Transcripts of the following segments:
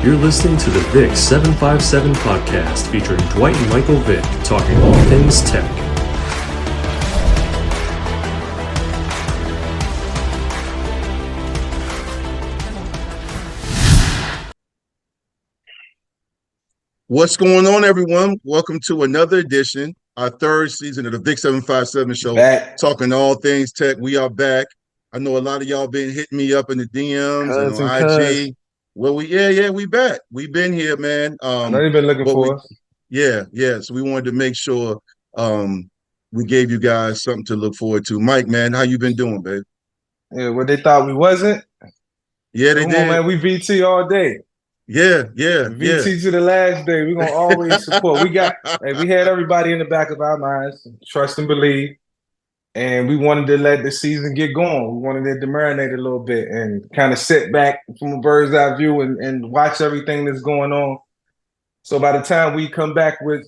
You're listening to the VICK757 podcast featuring Dwight and Michael Vick talking all things tech. What's going on, everyone? Welcome to another edition, our third season of the VICK757 Show, talking all things tech. We are back. I know a lot of y'all been hitting me up in the DMs and on IG. Well, we back. We've been here, man. I know you've been looking for us. Yeah. So we wanted to make sure we gave you guys something to look forward to. Mike, man, how you been doing, babe? Yeah, what they thought we wasn't. Yeah, they did. Man, we VT all day. Yeah. VT to the last day. We're gonna always support. We had everybody in the back of our minds, trust and believe. And we wanted to let the season get going. We wanted it to marinate a little bit and kind of sit back from a bird's eye view and watch everything that's going on. So by the time we come back with,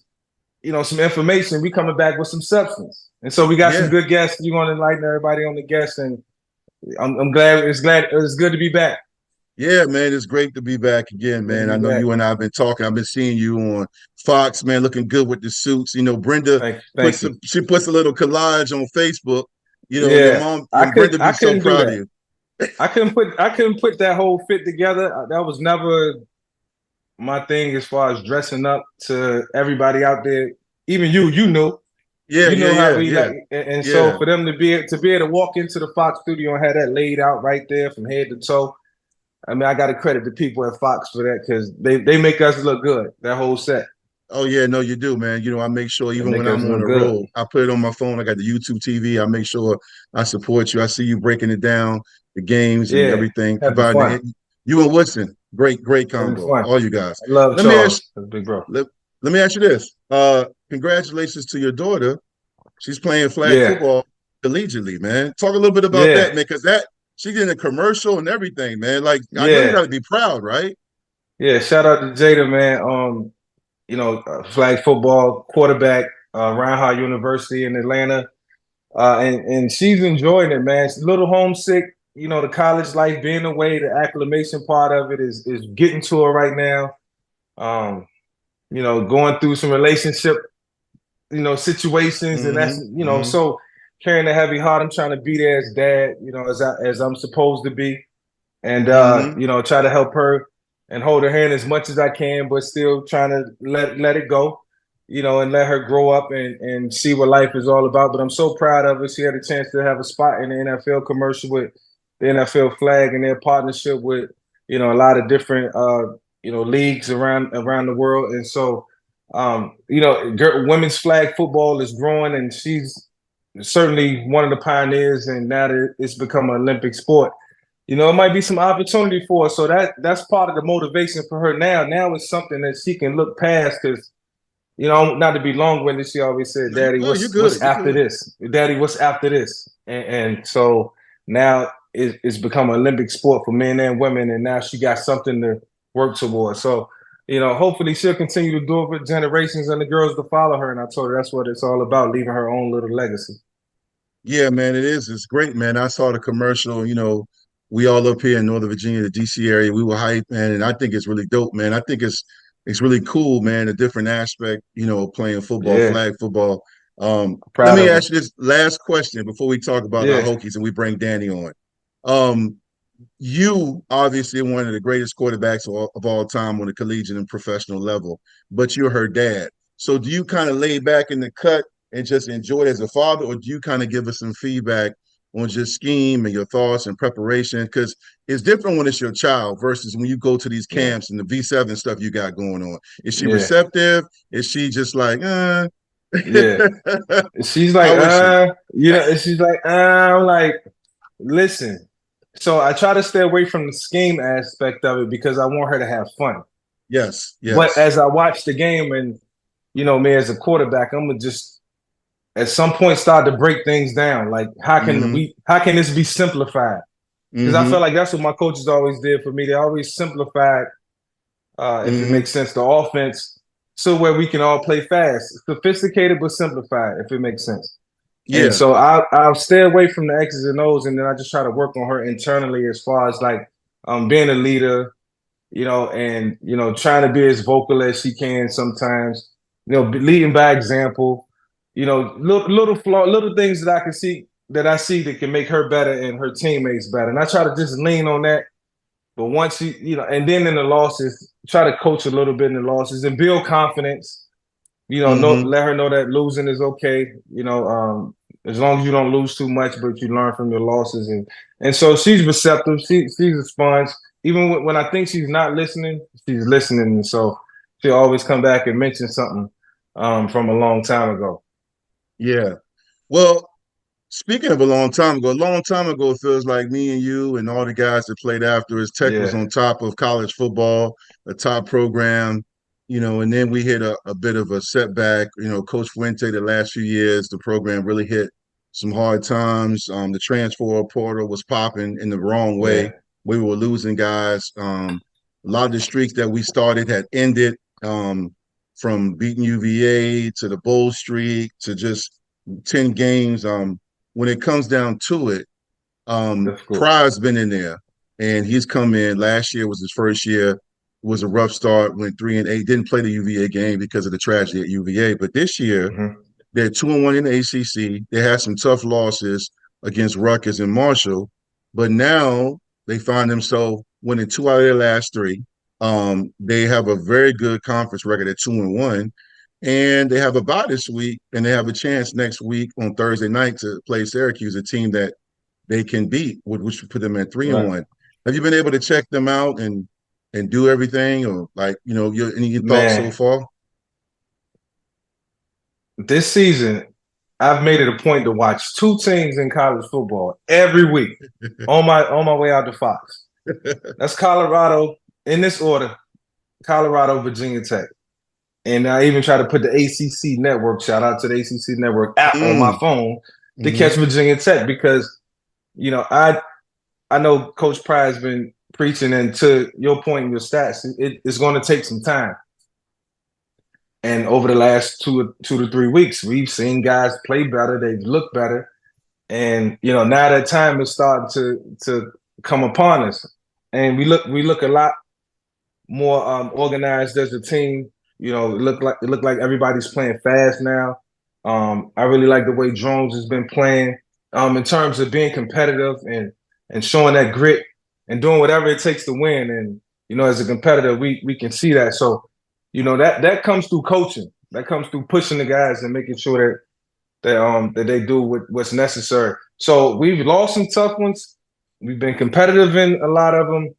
some information, we coming back with some substance. And so we got some good guests. We're going to enlighten everybody on the guests. And I'm glad. It's good to be back. Yeah, man, it's great to be back again, man. I know you and I have been talking. I've been seeing you on Fox, man, looking good with the suits. Brenda she puts a little collage on Facebook. Your mom, Brenda be so proud of you. I couldn't put that whole fit together. That was never my thing as far as dressing up to everybody out there. Even you know. So for them to be able to walk into the Fox studio and have that laid out right there from head to toe. I mean, I got to credit the people at Fox for that because they make us look good, that whole set. Oh, yeah, no, you do, man. I make sure even when I'm on the road, I put it on my phone. I got the YouTube TV. I make sure I support you. I see you breaking it down, the games and everything. You and Woodson, great combo. All you guys. I love Charles, big bro. Let me ask you this. Congratulations to your daughter. She's playing flag football collegiately, man. Talk a little bit about that, man, because she's in a commercial and everything, man. I know you got to be proud, right? Yeah, shout out to Jada, man. Flag football quarterback, Reinhardt University in Atlanta. And she's enjoying it, man. She's a little homesick. The college life being away, the acclimation part of it is getting to her right now. Going through some relationship, situations. And that's, so carrying a heavy heart. I'm trying to be there as dad, as I'm supposed to be. And, try to help her and hold her hand as much as I can, but still trying to let it go, and let her grow up and see what life is all about. But I'm so proud of her. She had a chance to have a spot in the NFL commercial with the NFL flag and their partnership with, a lot of different, leagues around the world. And so, women's flag football is growing, and she's certainly one of the pioneers, and now that it's become an Olympic sport. It might be some opportunity for her. So that's part of the motivation for her now. Now it's something that she can look past because, not to be long-winded, she always said, Daddy, what's after this? Daddy, what's after this? And so now it's become an Olympic sport for men and women, and now she got something to work towards. So, hopefully she'll continue to do it for generations and the girls to follow her. And I told her that's what it's all about, leaving her own little legacy. Yeah, man, it is. It's great, man. I saw the commercial, we all up here in Northern Virginia, the D.C. area, we were hyped, man, and I think it's really dope, man. I think it's really cool, man, a different aspect, playing football, flag football. Let me ask you this last question before we talk about our Hokies and we bring Danny on. You obviously are one of the greatest quarterbacks of all time on a collegiate and professional level, but you're her dad. So do you kind of lay back in the cut and just enjoy it as a father, or do you kind of give us some feedback on just scheme and your thoughts and preparation? Because it's different when it's your child versus when you go to these camps and the V7 stuff you got going on. Is she receptive? Is she just like, Yeah. She's like, she's like, I'm like, listen. So I try to stay away from the scheme aspect of it because I want her to have fun. Yes. But as I watch the game and, me as a quarterback, I'm going to just at some point start to break things down. Like, how can this be simplified? Because I feel like that's what my coaches always did for me. They always simplified, if it makes sense, the offense so where we can all play fast. Sophisticated but simplified, if it makes sense. And Yeah. so I'll stay away from the X's and O's, and then I just try to work on her internally as far as like being a leader, and trying to be as vocal as she can sometimes, leading by example, little things that I see that can make her better and her teammates better. And I try to just lean on that. But once and then in the losses, try to coach a little bit in the losses and build confidence. Let her know that losing is okay. As long as you don't lose too much, but you learn from your losses, and so she's receptive. She's a sponge. Even when I think she's not listening, she's listening, and so she'll always come back and mention something from a long time ago. Yeah. Well, speaking of a long time ago, it feels like me and you and all the guys that played after us, Tech was Yeah. on top of college football, a top program, and then we hit a bit of a setback. Coach Fuente, the last few years, the program really hit some hard times. The transfer portal was popping in the wrong way. Yeah. We were losing guys. A lot of the streaks that we started had ended, from beating UVA to the bowl streak to just 10 games. When it comes down to it, Difficult. Pry's been in there, and he's come in. Last year was his first year. It was a rough start. Went 3-8. Didn't play the UVA game because of the tragedy at UVA. But this year, they're 2-1 in the ACC. They had some tough losses against Rutgers and Marshall, but now they find themselves winning 2 out of their last 3. They have a very good conference record at 2-1. And they have a bye this week, and they have a chance next week on Thursday night to play Syracuse, a team that they can beat, which would put them at 3-1. Right. Have you been able to check them out and do everything, or any thoughts so Man, far? this season, I've made it a point to watch 2 teams in college football every week on my way out to Fox. That's Colorado in this order: Colorado, Virginia Tech. And I even try to put the ACC network, shout out to the ACC network app on my phone to catch Virginia Tech because, I know Coach Pry has been preaching, and to your point in your stats, it's going to take some time. And over the last 2 to 3 weeks, we've seen guys play better. They've looked better. And, now that time is starting to come upon us. And we look a lot more organized as a team. It look like everybody's playing fast now. I really like the way Drones has been playing in terms of being competitive and showing that grit and doing whatever it takes to win. And as a competitor, we can see that. So that comes through coaching. That comes through pushing the guys and making sure that they do what's necessary. So we've lost some tough ones. We've been competitive in a lot of them.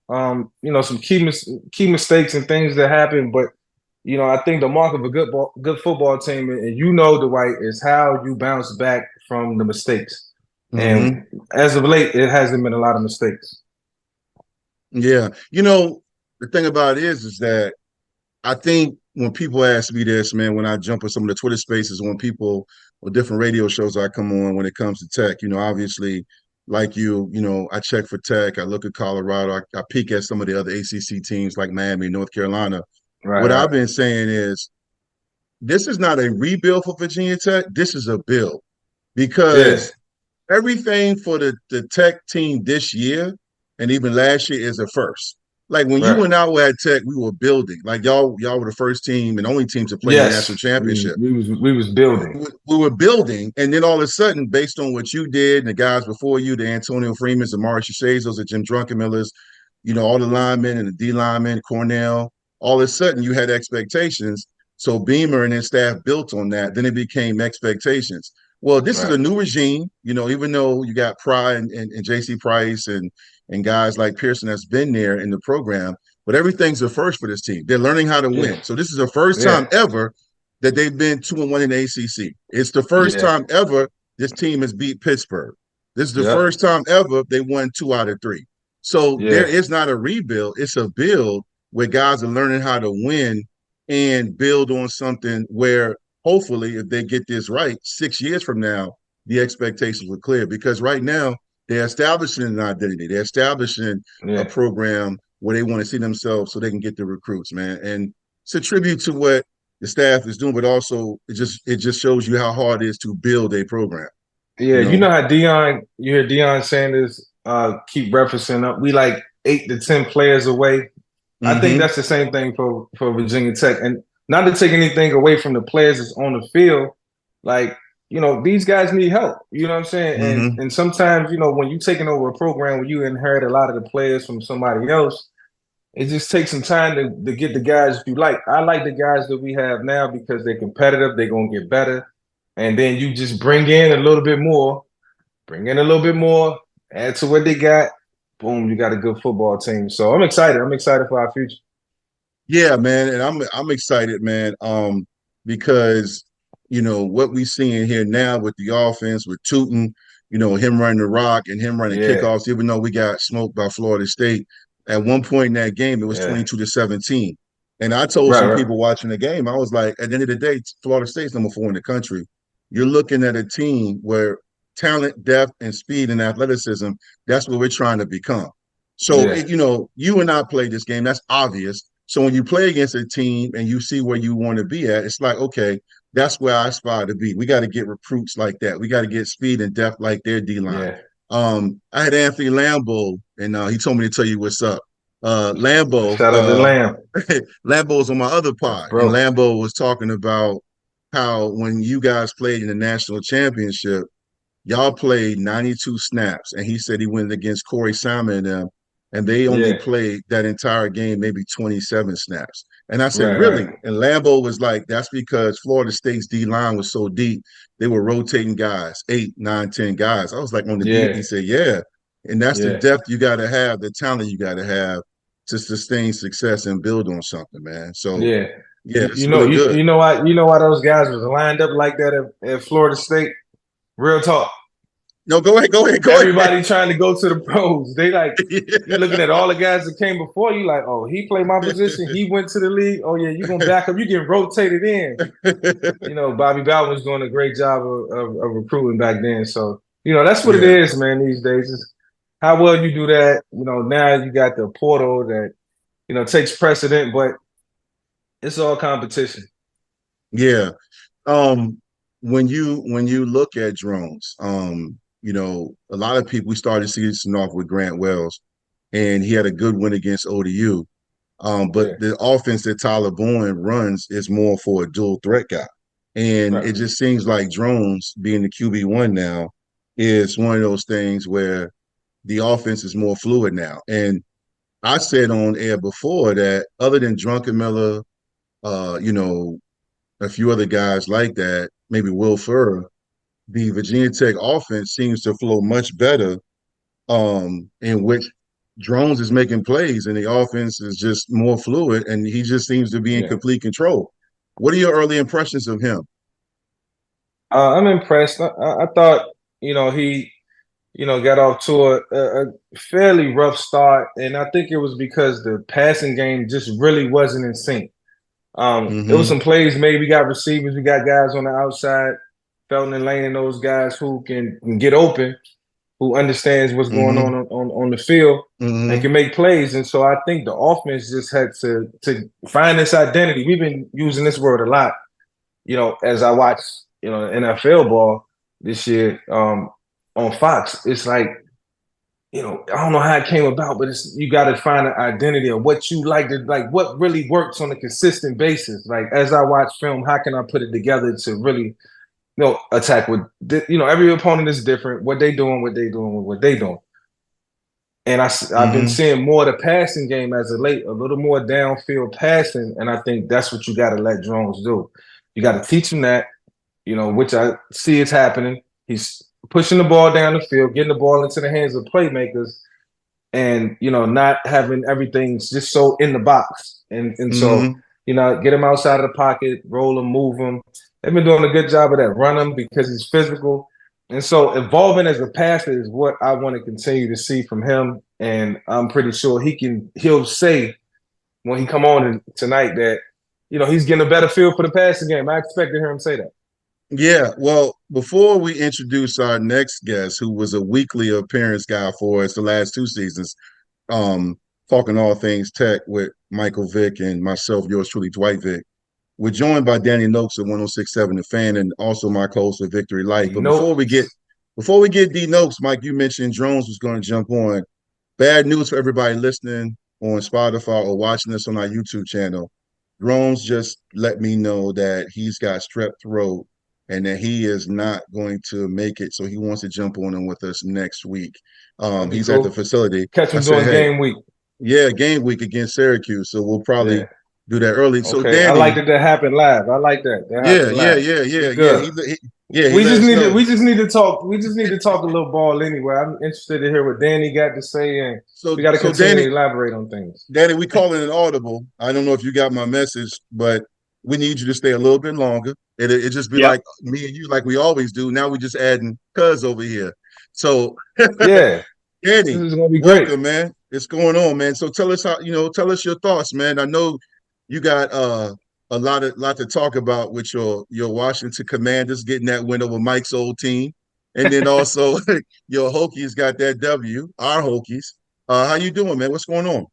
Some key mistakes and things that happen, but I think the mark of a good football team, and Dwight, is how you bounce back from the mistakes. And as of late, it hasn't been a lot of mistakes. Yeah. The thing about it is that I think when people ask me this, man, when I jump in some of the Twitter spaces, when people or different radio shows I come on when it comes to Tech, obviously, like I check for Tech. I look at Colorado. I peek at some of the other ACC teams like Miami, North Carolina. What I've been saying is this is not a rebuild for Virginia Tech. This is a build because everything for the Tech team this year and even last year is a first. Like when you and I were at Tech, we were building. Like y'all were the first team and only team to play the national championship. We was building. We were building, and then all of a sudden, based on what you did and the guys before you, the Antonio Freemans, the Maurice Shazos, the Jim Druckenmillers, all the linemen and the D linemen, Cornell, all of a sudden you had expectations. So Beamer and his staff built on that. Then it became expectations. Well, this is a new regime, even though you got Pry and J.C. Price and guys like Pearson that's been there in the program, but everything's a first for this team. They're learning how to win. So this is the first time ever that they've been 2-1 in the ACC. It's the first time ever this team has beat Pittsburgh. This is the first time ever they won 2 out of 3. So there is not a rebuild. It's a build where guys are learning how to win and build on something where hopefully if they get this right, 6 years from now, the expectations were clear. Because right now, they're establishing an identity. They're establishing a program where they want to see themselves so they can get the recruits, man. And it's a tribute to what the staff is doing, but also it just shows you how hard it is to build a program. Yeah, you know how you hear Deion Sanders keep referencing up. We like 8 to 10 players away. I think Mm-hmm. that's the same thing for Virginia Tech. And not to take anything away from the players that's on the field, like, these guys need help. You know what I'm saying? And Mm-hmm. and sometimes, when you're taking over a program where you inherit a lot of the players from somebody else, it just takes some time to get the guys you like. I like the guys that we have now because they're competitive, they're gonna get better. And then you just bring in a little bit more, add to what they got. Boom, you got a good football team. So I'm excited. I'm excited for our future. Yeah, man, and I'm excited, man. Because what we seeing here now with the offense with Tootin, him running the rock and him running Yeah, kickoffs. Even though we got smoked by Florida State at one point in that game, it was yeah. 22-17. And I told Right, some right. people watching the game, I was like, at the end of the day, Florida State's number 4 in the country. You're looking at a team where talent, depth, and speed and athleticism, that's what we're trying to become. So, Yeah, you and I played this game. That's obvious. So when you play against a team and you see where you want to be at, it's like, okay, that's where I aspire to be. We got to get recruits like that. We got to get speed and depth like their D line. yeah. I had Anthony Lambeau, and he told me to tell you what's up. Lambeau, Shout out to Lamb. Lambeau's on my other That's pod, and bro. Lambeau was talking about how when you guys played in the national championship, y'all played 92 snaps, and he said he went against Corey Simon and them, and they only Yeah, played that entire game maybe 27 snaps. And I said, right, really? right. And Lambeau was like, that's because Florida State's D line was so deep, they were rotating guys, 8, 9, 10 guys. I was like, on the deep. Yeah, He said, yeah. And that's the yeah, depth you got to have, the talent you got to have to sustain success and build on something, man. So, yeah. yeah, it's really good. You know why those guys was lined up like that at Florida State? Real talk. No, go ahead, go ahead, go ahead. Everybody trying to go to the pros. They like you looking at all the guys that came before you, like, oh, he played my position. He went to the league. Oh yeah, you gonna back up. You get rotated in. Bobby Bowden was doing a great job of recruiting back then. So that's what it Yeah, is, man. These days is how well you do that. Now you got the portal that takes precedent, but it's all competition. yeah. Um, when you look at drones, a lot of people we started season off with Grant Wells, and he had a good win against ODU. But Yeah, the offense that Tyler Bowen runs is more for a dual threat guy. And right. it just seems like drones being the QB1 now is one of those things where the offense is more fluid now. And I said on air before that other than Drunken Miller, uh, you know, a few other guys like that, maybe Will Ferrell, the Virginia Tech offense seems to flow much better, in which Drones is making plays and the offense is just more fluid and he just seems to be in Yeah. complete control. What are your early impressions of him? I'm impressed. I thought, he, got off to a fairly rough start, and I think it was because the passing game just really wasn't in sync. There was Mm-hmm. some plays made. We got receivers, we got guys on the outside, Felton and Lane, and those guys who can get open, who understands what's going Mm-hmm. on the field and Mm-hmm. can make plays. And so I think the offense just had to find this identity. We've been using this word a lot, as I watch, NFL ball this year on Fox. It's like, I don't know how it came about, but you got to find an identity of what you like what really works on a consistent basis. Like as I watch film, how can I put it together to really, attack with, every opponent is different. What they doing, what they doing. And I've been Mm-hmm. seeing more of the passing game as of late, a little more downfield passing, and I think that's what you got to let Drones do. You got to teach him that, which I see is happening. He's pushing the ball down the field, getting the ball into the hands of playmakers, and not having everything just so in the box. And so Mm-hmm. get him outside of the pocket, roll him, move him. They've been doing a good job of that. Run him because he's physical. And so evolving as a passer is what I want to continue to see from him. And I'm pretty sure he'll say when he come on tonight that, he's getting a better feel for the passing game. I expect to hear him say that. Yeah, well, before we introduce our next guest, who was a weekly appearance guy for us the last 2 seasons, um, talking all things tech with Michael Vick and myself, yours truly, Dwight Vick. We're joined by Danny Nokes of 1067 The Fan and also my co-host of Victory Life. But Nope. Before we get D Nokes, Mike, you mentioned Drones was going to jump on. Bad news for everybody listening on Spotify or watching us on our YouTube channel. Drones just let me know that he's got strep throat and that he is not going to make it. So he wants to jump on with us next week. He's cool. at the facility. Catch him I said, during hey, game week. yeah, game week against Syracuse. So we'll probably do that early. Okay. So I Danny, like that happened live. I like that. Happened live. He We let just us need know. we just need to talk. We just need to talk a little ball anyway. I'm interested to hear what Danny got to say, and we got to continue to elaborate on things. Danny, we call it an audible. I don't know if you got my message, but we need you to stay a little bit longer. It just be like me and you, like we always do. Now we just adding cuz over here. So yeah, Danny, this is gonna be welcome, great, man. It's going on, man. So tell us tell us your thoughts, man. I know you got a lot to talk about with your Washington Commanders getting that win over Mike's old team. And then also your Hokies got that W, our Hokies. How you doing, man? What's going on?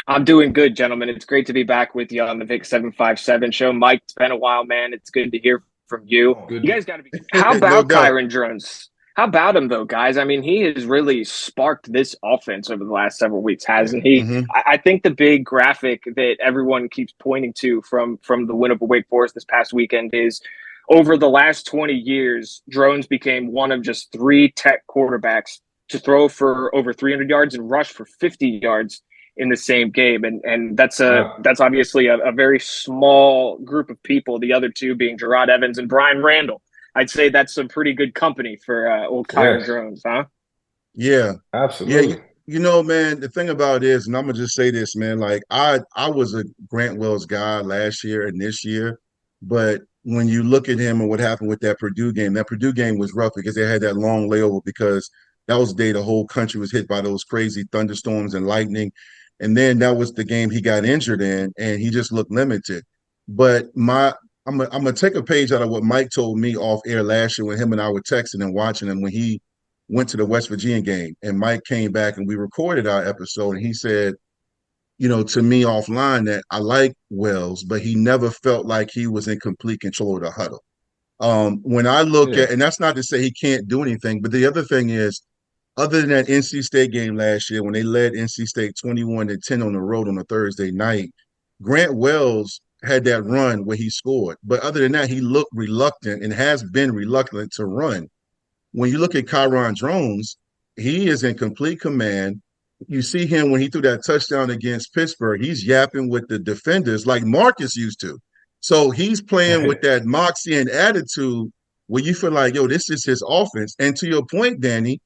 I'm doing good, gentlemen. It's great to be back with you on the VICK757 Show. Mike, it's been a while, man. It's good to hear from you. You guys got to be. How about Kyron Drones? How about him, though, guys? I mean, he has really sparked this offense over the last several weeks, hasn't he? Mm-hmm. I think the big graphic that everyone keeps pointing to from the win over Wake Forest this past weekend is over the last 20 years, Drones became one of just 3 Tech quarterbacks to throw for over 300 yards and rush for 50 yards in the same game. And that's obviously a very small group of people, the other two being Gerard Evans and Brian Randall. I'd say that's some pretty good company for old Kyron Drones, huh? Yeah, absolutely. Yeah, you know, man, the thing about it is, and I'm gonna just say this, man, like I was a Grant Wells guy last year and this year, but when you look at him and what happened with that Purdue game was rough because they had that long layover because that was the day the whole country was hit by those crazy thunderstorms and lightning. And then that was the game he got injured in, and he just looked limited. But I'm gonna take a page out of what Mike told me off air last year when him and I were texting and watching him when he went to the West Virginia game. And Mike came back and we recorded our episode, and he said, to me offline that I like Wells, but he never felt like he was in complete control of the huddle. When I look at, and that's not to say he can't do anything, but the other thing is, other than that NC State game last year when they led NC State 21-10 on the road on a Thursday night, Grant Wells had that run where he scored. But other than that, he looked reluctant and has been reluctant to run. When you look at Kyron Drones, he is in complete command. You see him when he threw that touchdown against Pittsburgh, he's yapping with the defenders like Marcus used to. So he's playing with that moxie and attitude where you feel like, yo, this is his offense. And to your point, Danny,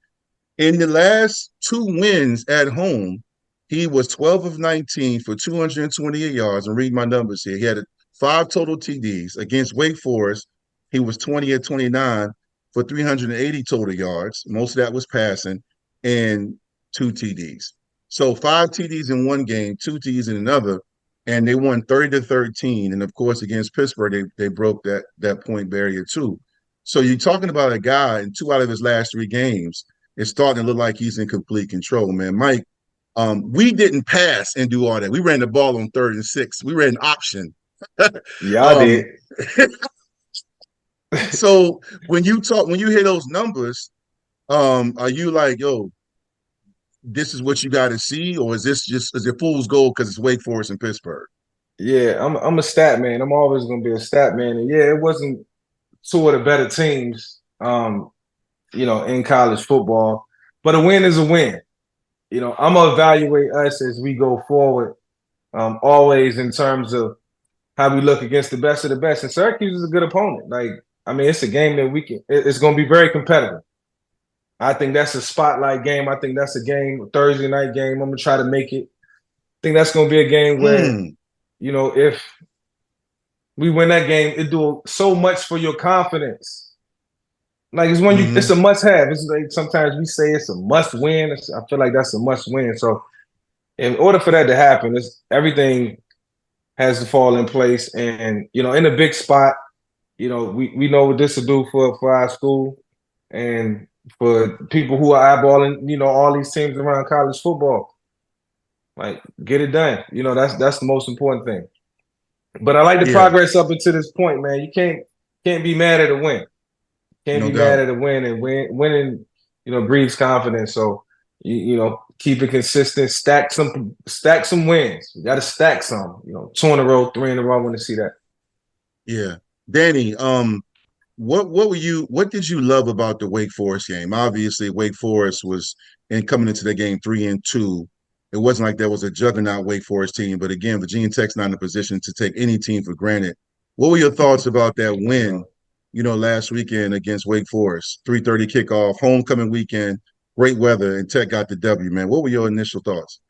in the last 2 wins at home, he was 12 of 19 for 228 yards. And read my numbers here. He had 5 total TDs. Against Wake Forest, he was 20 of 29 for 380 total yards. Most of that was passing, and 2 TDs. So 5 TDs in one game, 2 TDs in another, and they won 30-13. And of course, against Pittsburgh, they broke that point barrier too. So you're talking about a guy in 2 out of his last 3 games. It's starting to look like he's in complete control, man. Mike, we didn't pass and do all that. We ran the ball on 3rd and 6. We ran option. Yeah, I did. So when you hear those numbers, are you like, yo, this is what you got to see, or is it fool's gold because it's Wake Forest and Pittsburgh? Yeah, I'm a stat man. I'm always going to be a stat man. And yeah, it wasn't 2 of the better teams, in college football, but a win is a win. I'm gonna evaluate us as we go forward, always in terms of how we look against the best of the best. And Syracuse is a good opponent. It's a game that it's going to be very competitive. I think that's a spotlight game. I think that's a Thursday night game. I'm going to try to make it. I think that's going to be a game where, if we win that game, it do so much for your confidence. Like it's when it's a must have. It's like sometimes we say it's a must win. I feel like that's a must win. So in order for that to happen, everything has to fall in place. And, in a big spot, we know what this will do for our school and for people who are eyeballing, all these teams around college football. Like, get it done. That's the most important thing. But I like the progress up until this point, man. You can't be mad at a win. Can't No be mad doubt. at a win, and winning, breeds confidence. So keep it consistent. Stack some wins. You got to stack some. 2 in a row, 3 in a row. I want to see that. Yeah. Danny, what did you love about the Wake Forest game? Obviously, Wake Forest was coming into the game 3-2. It wasn't like there was a juggernaut Wake Forest team, but again, Virginia Tech's not in a position to take any team for granted. What were your thoughts about that win, last weekend against Wake Forest? 3:30 kickoff, homecoming weekend, great weather, and Tech got the W, man. What were your initial thoughts?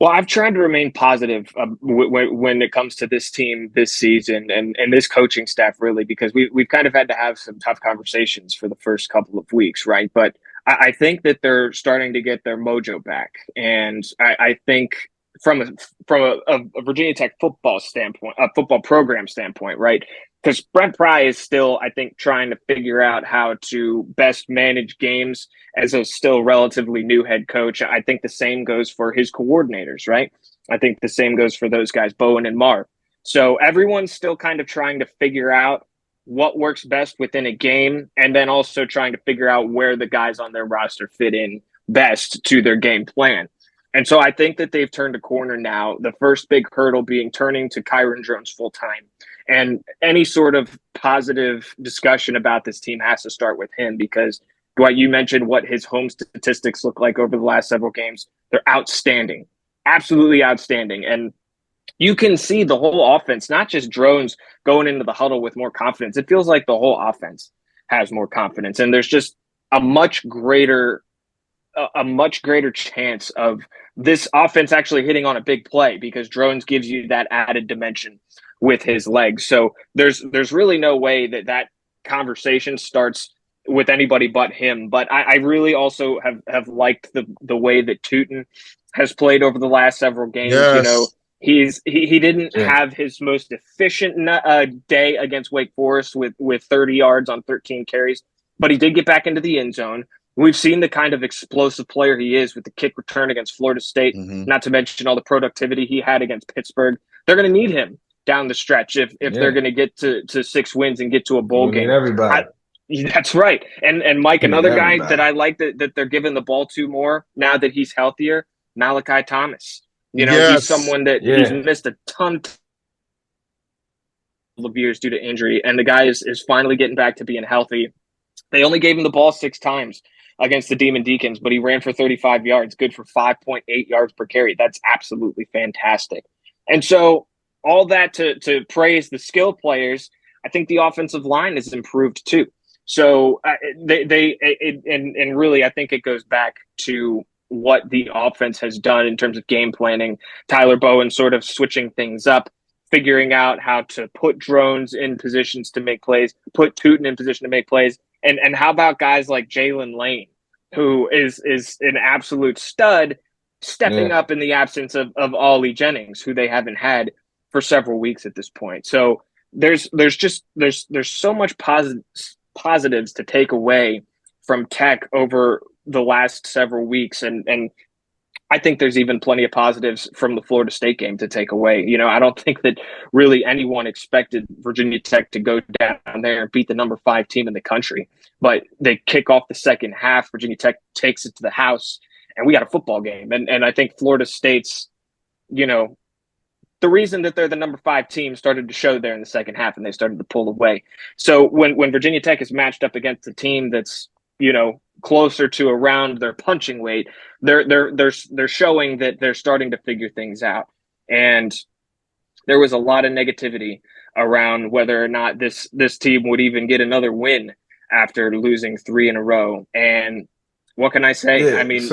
Well, I've tried to remain positive when it comes to this team this season and this coaching staff, really, because we've kind of had to have some tough conversations for the first couple of weeks, right? But I think that they're starting to get their mojo back, and I think from a Virginia Tech football standpoint, a football program standpoint, right? Because Brent Pry is still, I think, trying to figure out how to best manage games as a still relatively new head coach. I think the same goes for his coordinators, right? I think the same goes for those guys, Bowen and Marv. So everyone's still kind of trying to figure out what works best within a game, and then also trying to figure out where the guys on their roster fit in best to their game plan. And so I think that they've turned a corner now, the first big hurdle being turning to Kyron Drones full time. And any sort of positive discussion about this team has to start with him, because Dwight, you mentioned what his home statistics look like over the last several games. They're outstanding, absolutely outstanding. And you can see the whole offense, not just Drones going into the huddle with more confidence. It feels like the whole offense has more confidence. And there's just a much greater chance of this offense actually hitting on a big play, because Drones gives you that added dimension with his legs. So there's really no way that conversation starts with anybody but him. But I really also have liked the way that Tootin has played over the last several games. Yes. He didn't have his most efficient day against Wake Forest with 30 yards on 13 carries, but he did get back into the end zone. We've seen the kind of explosive player he is with the kick return against Florida State, not to mention all the productivity he had against Pittsburgh. They're going to need him down the stretch if they're going to get to 6 wins and get to a bowl game. Everybody. That's right. And Mike, another guy that I like that they're giving the ball to more now that he's healthier, Malachi Thomas. He's someone that he's missed a ton of years due to injury, and the guy is finally getting back to being healthy. They only gave him the ball 6 times against the Demon Deacons, but he ran for 35 yards, good for 5.8 yards per carry. That's absolutely fantastic. And so all that to praise the skill players, I think the offensive line has improved too. So and really, I think it goes back to what the offense has done in terms of game planning. Tyler Bowen sort of switching things up, figuring out how to put Drones in positions to make plays, put Tootin in position to make plays. And how about guys like Jalen Lane, who is an absolute stud, stepping up in the absence of Ollie Jennings, who they haven't had for several weeks at this point. So there's so much positives to take away from Tech over the last several weeks, and I think there's even plenty of positives from the Florida State game to take away. I don't think that really anyone expected Virginia Tech to go down there and beat the number 5 team in the country. But they kick off the second half. Virginia Tech takes it to the house, and we got a football game. And I think Florida State's, the reason that they're the number 5 team started to show there in the second half, and they started to pull away. So when Virginia Tech is matched up against a team that's, closer to around their punching weight, they're showing that they're starting to figure things out. And there was a lot of negativity around whether or not this team would even get another win after losing 3 in a row. And what can I say? I mean,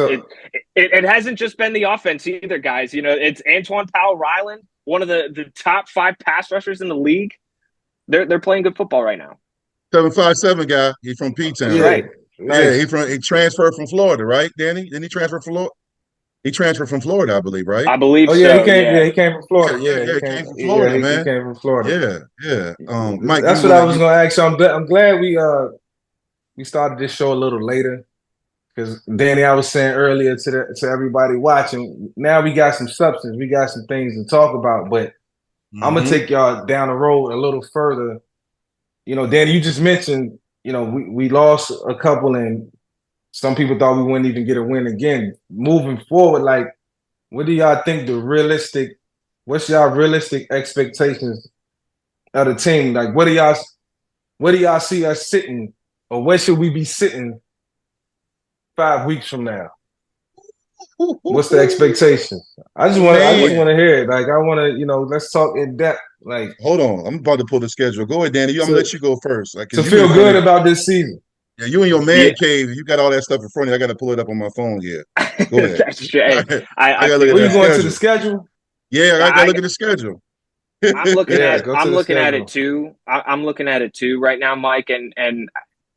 it hasn't just been the offense either, guys. It's Antoine Powell-Ryland, one of the top 5 pass rushers in the league. They're playing good football right now. 757 guy. He's from P-Town. Right. Nice. Yeah, he transferred from Florida, right, Danny? Didn't he transfer from Florida? He transferred from Florida, I believe, right? I believe so. He came from Florida. He came from Florida, man. He came from Florida. Yeah. Mike, that's what I was going to ask you. I'm glad we started this show a little later, because Danny, I was saying earlier to everybody watching, now we got some substance, we got some things to talk about, but I'm gonna take y'all down the road a little further. Danny, you just mentioned we lost a couple, and some people thought we wouldn't even get a win again. Moving forward, like, what do y'all think what's y'all realistic expectations of the team? Like, what do y'all see us sitting, or where should we be sitting 5 weeks from now? What's the expectation? I just want to hear it. Like, I want to, let's talk in depth. Like, hold on, I'm about to pull the schedule. Go ahead, Danny. I'm gonna let you go first. Like, to feel good about this season. Yeah, you in your man cave. You got all that stuff in front of you. I got to pull it up on my phone here. Go ahead. That's true. I gotta look at you going to the schedule? Yeah, I got to look at the schedule. I'm looking at it too. I'm looking at it too right now, Mike, and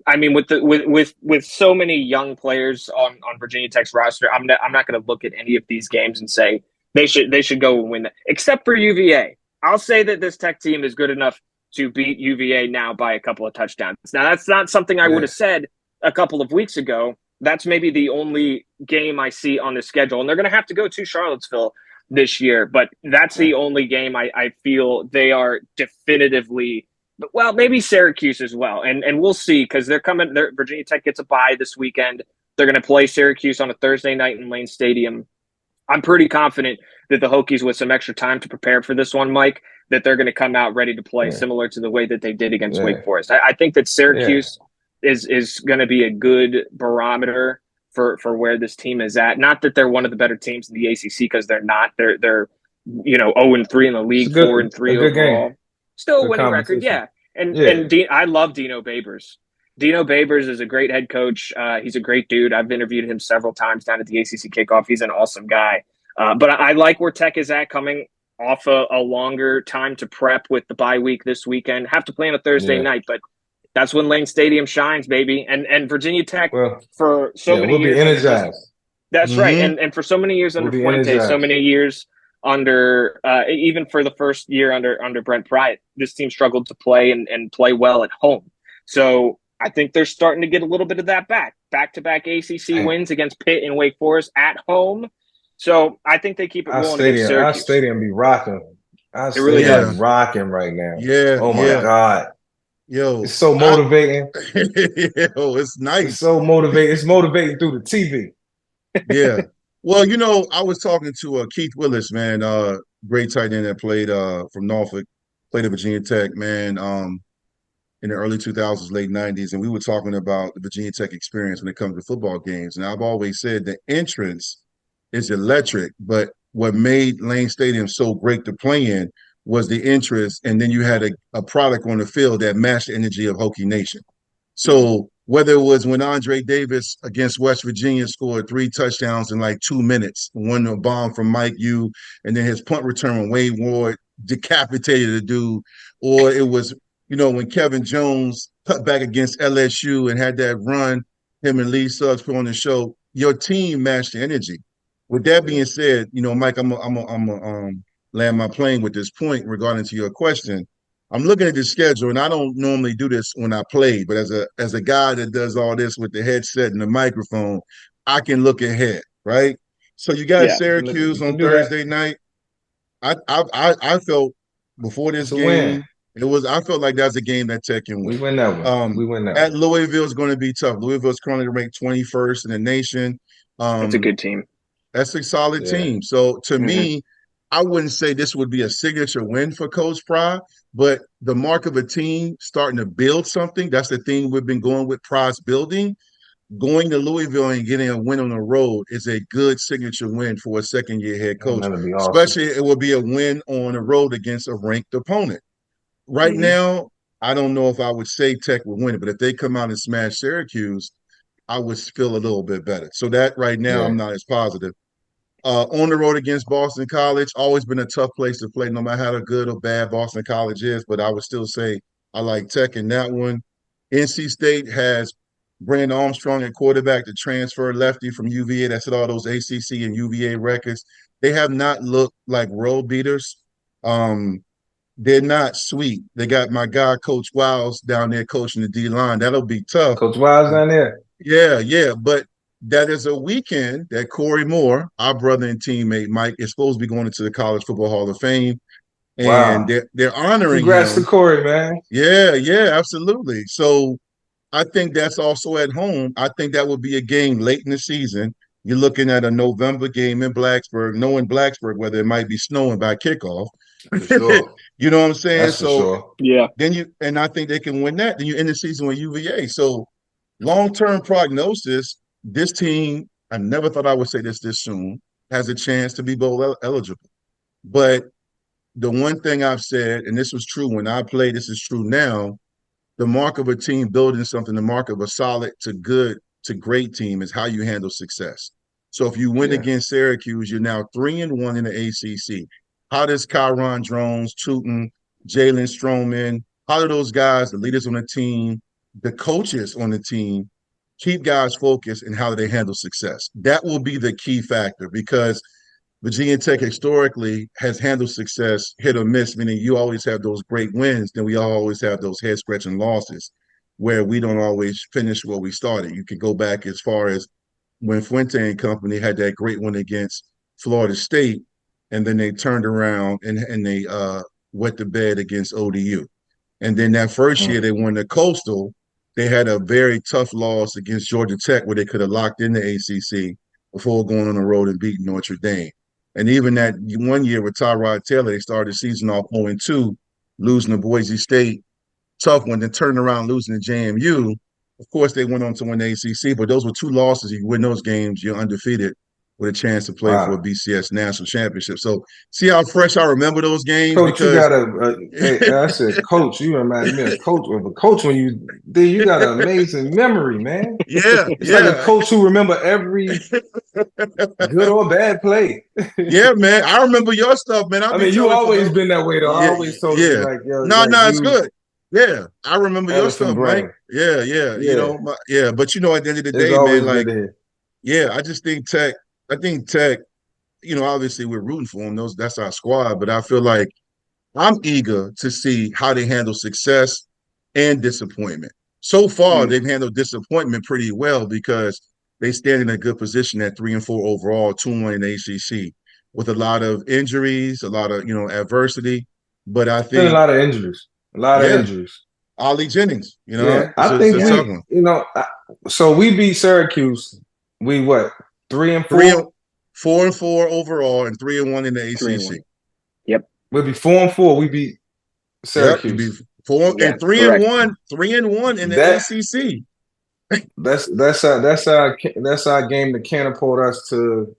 I mean, with so many young players on Virginia Tech's roster, I'm not going to look at any of these games and say they should go and win that, except for UVA. I'll say that this Tech team is good enough to beat UVA now by a couple of touchdowns. Now, that's not something I would have said a couple of weeks ago. That's maybe the only game I see on the schedule, and they're going to have to go to Charlottesville this year, but that's the only game I feel they are definitively. Well, maybe Syracuse as well, and we'll see, because they're coming. Virginia Tech gets a bye this weekend. They're going to play Syracuse on a Thursday night in Lane Stadium. I'm pretty confident that the Hokies, with some extra time to prepare for this one, Mike, that they're going to come out ready to play, similar to the way that they did against Wake Forest. I think that Syracuse is going to be a good barometer for where this team is at. Not that they're one of the better teams in the ACC, because they're not. They're 0-3 in the league, 4-3 overall. Game. Still a winning record, And I love Dino Babers. Dino Babers is a great head coach. He's a great dude. I've interviewed him several times down at the ACC kickoff. He's an awesome guy. But I like where Tech is at, coming off a longer time to prep with the bye week this weekend. Have to play on a Thursday night, but that's when Lane Stadium shines, baby. And Virginia Tech, for so many years, be energized. That's right. And for so many years under Fuente, so many years under even for the first year under Brent Pryett, this team struggled to play and play well at home. So I think they're starting to get a little bit of that back-to-back ACC wins against Pitt and Wake Forest at home. So I think they keep it rolling against Syracuse. Our stadium be rocking. Our stadium be rocking right now. Yeah. Oh my God. Yo, it's so motivating. Yo, it's nice. It's so motivating. It's motivating through the TV. Yeah. Well, I was talking to Keith Willis, man, great tight end that played from Norfolk, played at Virginia Tech, man, in the early 2000s, late 90s, and we were talking about the Virginia Tech experience when it comes to football games. And I've always said the entrance is electric, but what made Lane Stadium so great to play in was the interest, and then you had a product on the field that matched the energy of Hokie Nation. So whether it was when Andre Davis against West Virginia scored 3 touchdowns in like 2 minutes, won a bomb from Mike Yu, and then his punt return when Wade Ward decapitated the dude, or it was, when Kevin Jones cut back against LSU and had that run, him and Lee Suggs put on the show, your team matched the energy. With that being said, Mike, I'm land my plane with this point regarding to your question. I'm looking at the schedule, and I don't normally do this when I play, but as a guy that does all this with the headset and the microphone, I can look ahead, right? So you got Syracuse on Thursday night. I felt before this game, I felt like that's a game that Tech can win. We win that one. We win that at Louisville is going to be tough. Louisville's currently ranked 21st in the nation. That's a good team. That's a solid team. So to me, I wouldn't say this would be a signature win for Coach Pry, but the mark of a team starting to build something. That's the thing we've been going with, Pry's building. Going to Louisville and getting a win on the road is a good signature win for a second-year head coach. Awesome. Especially it will be a win on the road against a ranked opponent. Right now, I don't know if I would say Tech would win it, but if they come out and smash Syracuse, I would feel a little bit better. So that right now, I'm not as positive. On the road against Boston College, always been a tough place to play, no matter how good or bad Boston College is, but I would still say I like Tech in that one. NC State has Brandon Armstrong at quarterback, the transfer lefty from UVA that set all those ACC and UVA records. They have not looked like world beaters. They're not sweet. They got my guy, Coach Wiles, down there coaching the D-line. That'll be tough. Coach Wiles down there. Yeah. But that is a weekend that Corey Moore, our brother and teammate Mike, is supposed to be going into the College Football Hall of Fame. And they're honoring Congrats him. to Corey, man. Yeah, absolutely. So I think that's also at home. I think that would be a game late in the season. You're looking at a November game in Blacksburg, knowing Blacksburg, whether it might be snowing by kickoff. For sure. You know what I'm saying? That's for sure. Yeah. And I think they can win that. Then you end the season with UVA. So long-term prognosis, this team, I never thought I would say this soon, has a chance to be bowl eligible. But the one thing I've said, and this was true when I played, this is true now, the mark of a team building something, the mark of a solid to good to great team is how you handle success. So if you win against Syracuse, you're now 3-1 in the ACC. How does Kyron Drones, Tootin, Jalen Stroman, how do those guys, the leaders on the team, the coaches on the team, keep guys focused and how do they handle success? That will be the key factor because Virginia Tech historically has handled success hit or miss, meaning you always have those great wins, then we always have those head-scratching losses where we don't always finish what we started. You can go back as far as when Fuente and company had that great one against Florida State, and then they turned around and they wet the bed against ODU. And then that first year they won the Coastal, they had a very tough loss against Georgia Tech where they could have locked in the ACC before going on the road and beating Notre Dame. And even that one year with Tyrod Taylor, they started the season off 0-2, losing to Boise State. Tough one, then turning around losing to JMU. Of course, they went on to win the ACC, but those were 2 losses. You win those games, you're undefeated with a chance to play for a BCS national championship. So see how fresh I remember those games? Coach, because, you got I said, Coach, you remind me of coach when you got an amazing memory, man. Yeah. It's like a coach who remember every good or bad play. Yeah, man. I remember your stuff, man. I mean, you always been that way, though. I always told you, like, yo. No, it's good. Yeah, I remember your stuff, Mike. Yeah. You know, but you know, at the end of the day, man, like, I just think Tech, you know, obviously we're rooting for them. That's our squad, but I feel like I'm eager to see how they handle success and disappointment. So far, they've handled disappointment pretty well because they stand in a good position at 3-4 overall, 2-1 in the ACC, with a lot of injuries, a lot of adversity. But I think a lot of injuries. Ollie Jennings, I think so we beat Syracuse. We what? 3-4? 4-4 overall and 3-1 in the ACC. Yep. We'll be 4-4. We beat Syracuse. 4 and 3-1, 3-1 in the ACC. That's our game to catapult us to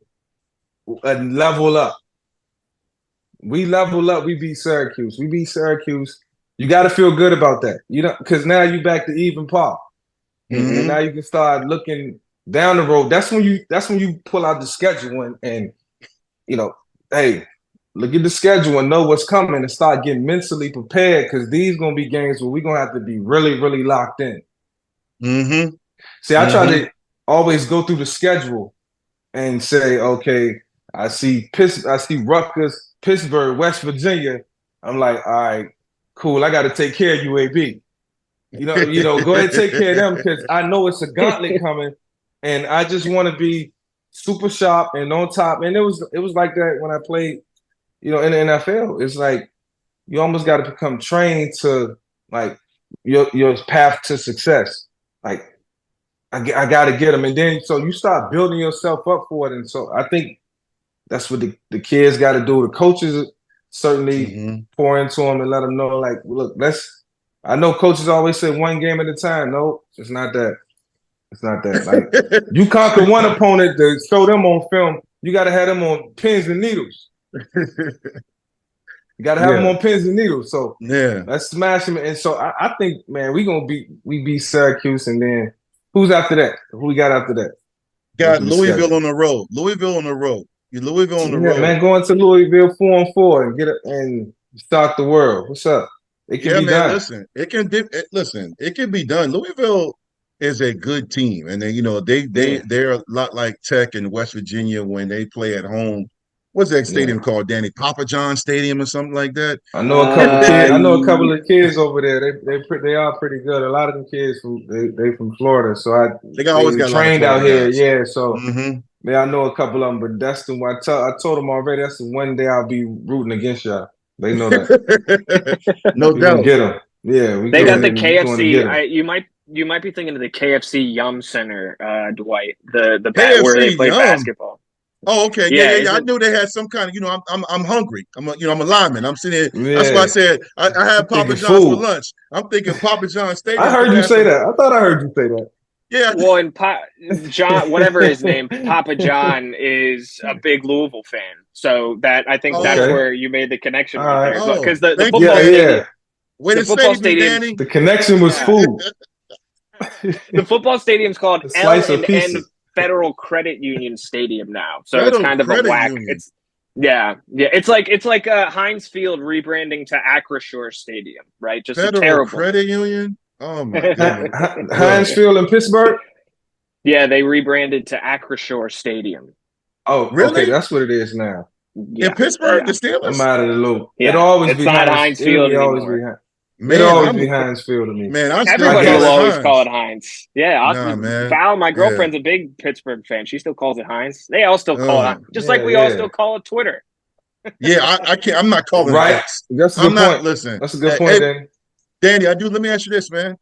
a level up. We level up. We beat Syracuse. You got to feel good about that, because now you back to even par, and now you can start looking down the road. That's when you pull out the schedule and hey, look at the schedule and know what's coming and start getting mentally prepared because these gonna be games where we're gonna have to be really, really locked in. See, I try to always go through the schedule and say, okay, I see Rutgers, Pittsburgh, West Virginia. I'm like, all right, cool. I got to take care of UAB. Go ahead and take care of them because I know it's a gauntlet coming, and I just want to be super sharp and on top. And it was like that when I played, in the NFL. It's like you almost got to become trained to like your path to success. Like I got to get them, and then so you start building yourself up for it. And so I think that's what the kids got to do. The coaches certainly pour into them and let them know, like, look, I know coaches always say one game at a time. No, it's not that. It's not that. Like you conquer one opponent to show them on film, you got to have them on pins and needles. You got to have them on pins and needles. So let's smash them. And so I think, man, we beat Syracuse, and then who's after that? Who we got after that? Got Louisville on the road. Louisville on the road. Man, going to Louisville 4-4 and get it and stock the world. What's up? It can be done. Listen, it can be done. Louisville is a good team, and then they're a lot like Tech and West Virginia when they play at home. What's that stadium called, Danny? Papa John Stadium or something like that? I know a couple of kids. I know a couple of kids over there. They are pretty good. A lot of them kids they from Florida, so they always got trained out here. Guys. Yeah, so I know a couple of them. But that's the one I told them already. That's the one day I'll be rooting against y'all. They know that. No doubt. Get them. Yeah, they got the KFC. you might be thinking of the KFC Yum Center, Dwight, the where they KFC play Yum. basketball. Oh, okay. Yeah, Yeah. I knew they had some kind of, I'm hungry. I'm a lineman. I'm sitting there. That's why I Yeah. said I had Papa Thinking John's for food. lunch. I'm thinking Papa John's I Stadium. heard you say that. I thought I heard you say that. Yeah. well, and John, whatever his name, Papa John is a big Louisville fan, so that I think that's Okay. where you made the connection All right right. there. Oh, Because the thank you, football Danny. stadium, Way the to football save me, stadium, Danny. The connection was Yeah. food. the football stadium's called A slice of L&N pizza. Federal Credit Union Stadium now, so Federal it's kind of a Credit whack. Union. It's it's like Heinz Field rebranding to Acrisure Stadium, right? Just a Federal terrible. Credit Union. Oh my goodness. Heinz Field in Pittsburgh. Yeah, they rebranded to Acrisure Stadium. Oh, Really? okay, that's what it is now. Yeah, In Pittsburgh, yeah. the Steelers. I'm out of the loop. Yeah, It'll always it's be not Heinz. Heinz Field It'll always anymore. be Heinz. Man, It'll always be Heinz Field to me. Man, I still Everybody call will it always Heinz. call it Heinz. Yeah, Nah, man. Val, my Yeah. girlfriend's a big Pittsburgh fan. She still calls it Heinz. They all still call it Heinz, just like we all still call it Twitter. Yeah, I can't. I'm not calling Right. it X. That's a I'm good not. point. Listen, That's a good hey, point, Danny. Danny. Let me ask you this, man.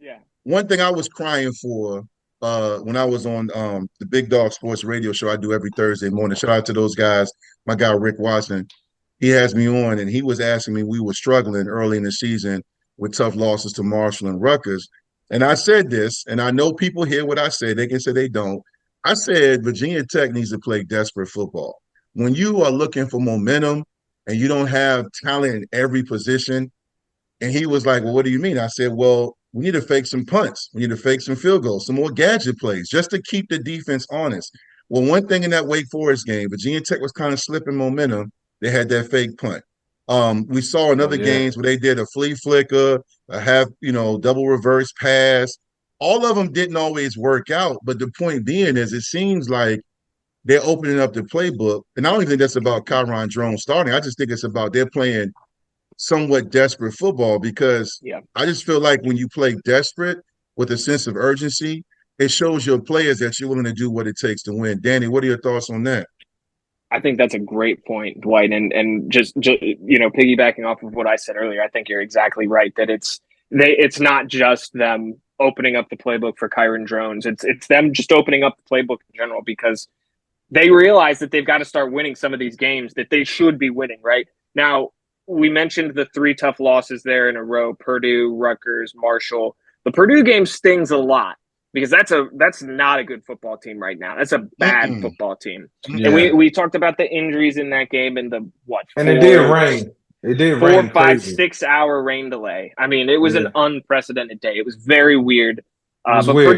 Yeah. One thing I was crying for when I was on the Big Dog Sports Radio show I do every Thursday morning. Shout out to those guys. My guy Rick Watson, he has me on, and he was asking me. We were struggling early in the season with tough losses to Marshall and Rutgers, and I said this, and I know people hear what I say. They can say they don't. I said Virginia Tech needs to play desperate football. When you are looking for momentum and you don't have talent in every position, and he was like, well, what do you mean? I said, well, we need to fake some punts. We need to fake some field goals, some more gadget plays, just to keep the defense honest. Well, one thing in that Wake Forest game, Virginia Tech was kind of slipping momentum. They had that fake punt. We saw in other games where they did a flea flicker, a half, double reverse pass. All of them didn't always work out. But the point being is it seems like they're opening up the playbook. And I don't even think that's about Kyron Drones starting. I just think it's about they're playing somewhat desperate football because I just feel like when you play desperate with a sense of urgency, it shows your players that you're willing to do what it takes to win. Danny, what are your thoughts on that? I think that's a great point, Dwight. And just piggybacking off of what I said earlier, I think you're exactly right that it's not just them opening up the playbook for Kyron Drones. It's them just opening up the playbook in general because they realize that they've got to start winning some of these games that they should be winning right now. We mentioned the 3 tough losses there in a row: Purdue, Rutgers, Marshall. The Purdue game stings a lot because that's not a good football team right now. That's a bad football team. Yeah. And we talked about the injuries in that game and the it did rain. It did rain. 4, 5, 6 hour rain delay. I mean, it was an unprecedented day. It was very weird. But weird.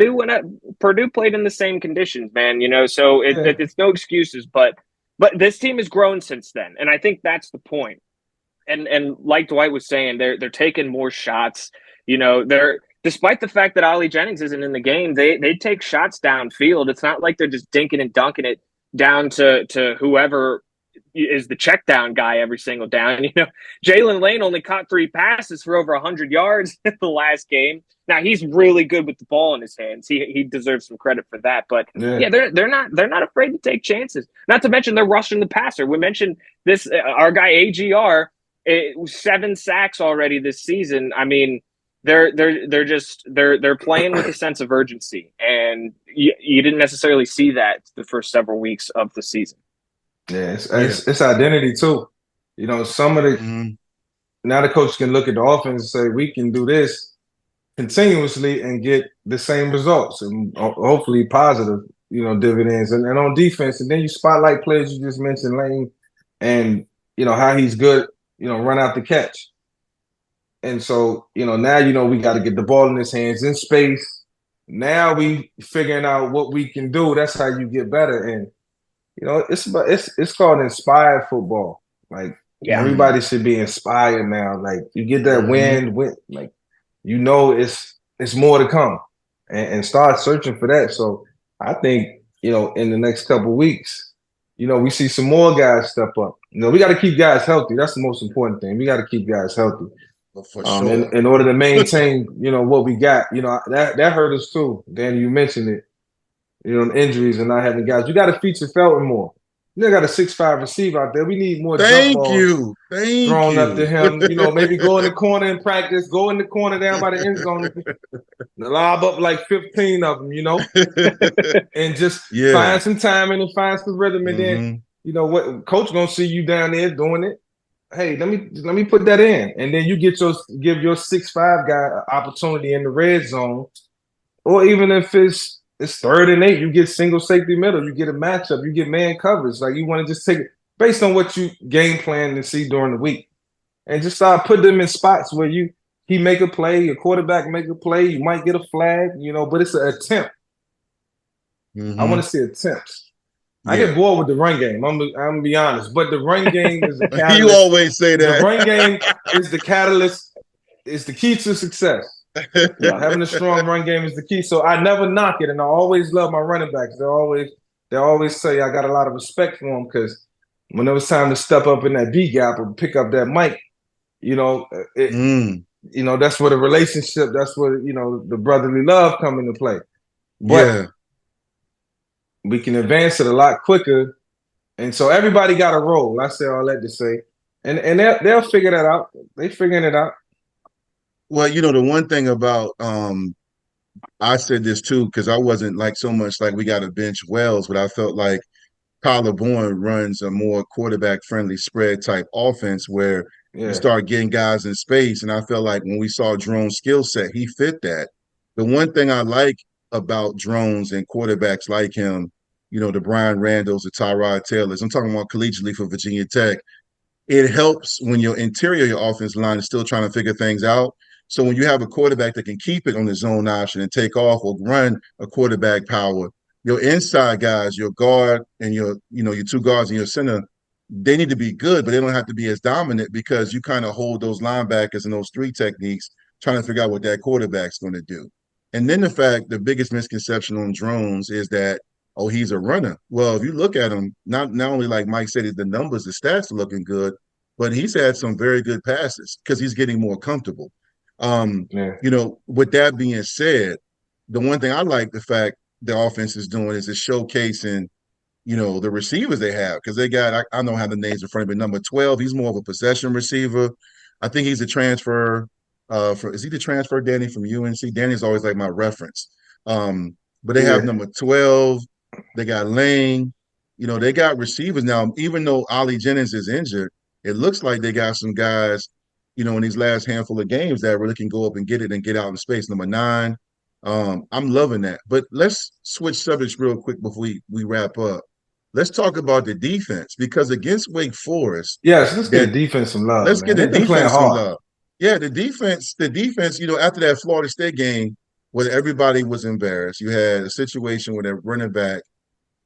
Purdue played in the same conditions, man. So it's no excuses. But this team has grown since then, and I think that's the point. And like Dwight was saying, they're taking more shots. They're despite the fact that Ollie Jennings isn't in the game, they take shots downfield. It's not like they're just dinking and dunking it down to whoever is the check down guy every single down. Jalen Lane only caught 3 passes for over 100 yards in the last game. Now he's really good with the ball in his hands. He deserves some credit for that. But they're not afraid to take chances. Not to mention they're rushing the passer. We mentioned this. Our guy AGR. It was 7 sacks already this season. I mean, they're playing with a sense of urgency, and you didn't necessarily see that the first several weeks of the season. Yeah, it's identity too. Some of the now the coach can look at the offense and say we can do this continuously and get the same results and hopefully positive, dividends. And on defense, and then you spotlight players you just mentioned, Lane, and how he's good. Run out the catch. And so, now, we got to get the ball in his hands in space. Now we figuring out what we can do. That's how you get better. And, it's called inspired football. Like everybody should be inspired now. Like you get that win, like, it's more to come and start searching for that. So I think, in the next couple of weeks, we see some more guys step up. We got to keep guys healthy. That's the most important thing. We got to keep guys healthy. For sure. In order to maintain, what we got. That hurt us too. Danny, you mentioned it. Injuries and not having guys. You got to feature Felton more. You got a 6'5" receiver out there. We need more jump Thank balls you. thrown up to him. You know, maybe go in the corner in practice, go in the corner down by the end zone, lob up like 15 of them, you know, and just find some timing and find some rhythm. And then, you know, what coach gonna see you down there doing it. Hey, let me put that in. And then you give your 6'5" guy an opportunity in the red zone. Or even if it's 3rd and 8, you get single safety middle, you get a matchup, you get man coverage. Like you want to just take it based on what you game plan and see during the week. And just start putting them in spots where he make a play, your quarterback make a play, you might get a flag, you know, but it's an attempt. I want to see attempts. I get bored with the run game. I'm gonna be honest, but the run game is the catalyst. You always say that. The run game is the catalyst. It's the key to success. Having a strong run game is the key. So I never knock it, and I always love my running backs. They always say I got a lot of respect for them because when it was time to step up in that B gap or pick up that mic, you know, you know, that's where the relationship, that's where, you know, the brotherly love come into play. But we can advance it a lot quicker. And so everybody got a role. I say all that to say. And they'll figure that out. They figuring it out. Well, you know, the one thing about I said this too, because I wasn't like so much like we got to bench Wells, but I felt like Kyler Bourne runs a more quarterback-friendly spread type offense where you start getting guys in space. And I felt like when we saw Drones' skill set, he fit that. The one thing I like about Drones and quarterbacks like him, you know, the Brian Randalls, the Tyrod Taylors, I'm talking about collegiately for Virginia Tech, it helps when your interior, your offense line is still trying to figure things out. So when you have a quarterback that can keep it on the zone option and take off or run a quarterback power, your inside guys, your guard and your 2 guards and your center, they need to be good, but they don't have to be as dominant because you kind of hold those linebackers and those 3 techniques trying to figure out what that quarterback's going to do. And then the biggest misconception on Drones is that, oh, he's a runner. Well, if you look at him, not only like Mike said, the numbers, the stats are looking good, but he's had some very good passes because he's getting more comfortable. You know, with that being said, the one thing I like the fact the offense is doing is it's showcasing, you know, the receivers they have because they got, I don't have the names in front of me, number 12, he's more of a possession receiver. I think he's a transfer is he the transfer, Danny, from UNC? Danny's always like my reference. But they have number 12, they got Lane, you know, they got receivers now. Even though Ollie Jennings is injured, it looks like they got some guys, you know, in these last handful of games that really can go up and get it and get out in space. Number 9. I'm loving that. But let's switch subjects real quick before we wrap up. Let's talk about the defense because against Wake Forest. Yes, let's get the defense some love. Let's get the defense some love. Yeah, the defense, you know, after that Florida State game where everybody was embarrassed, you had a situation where their running back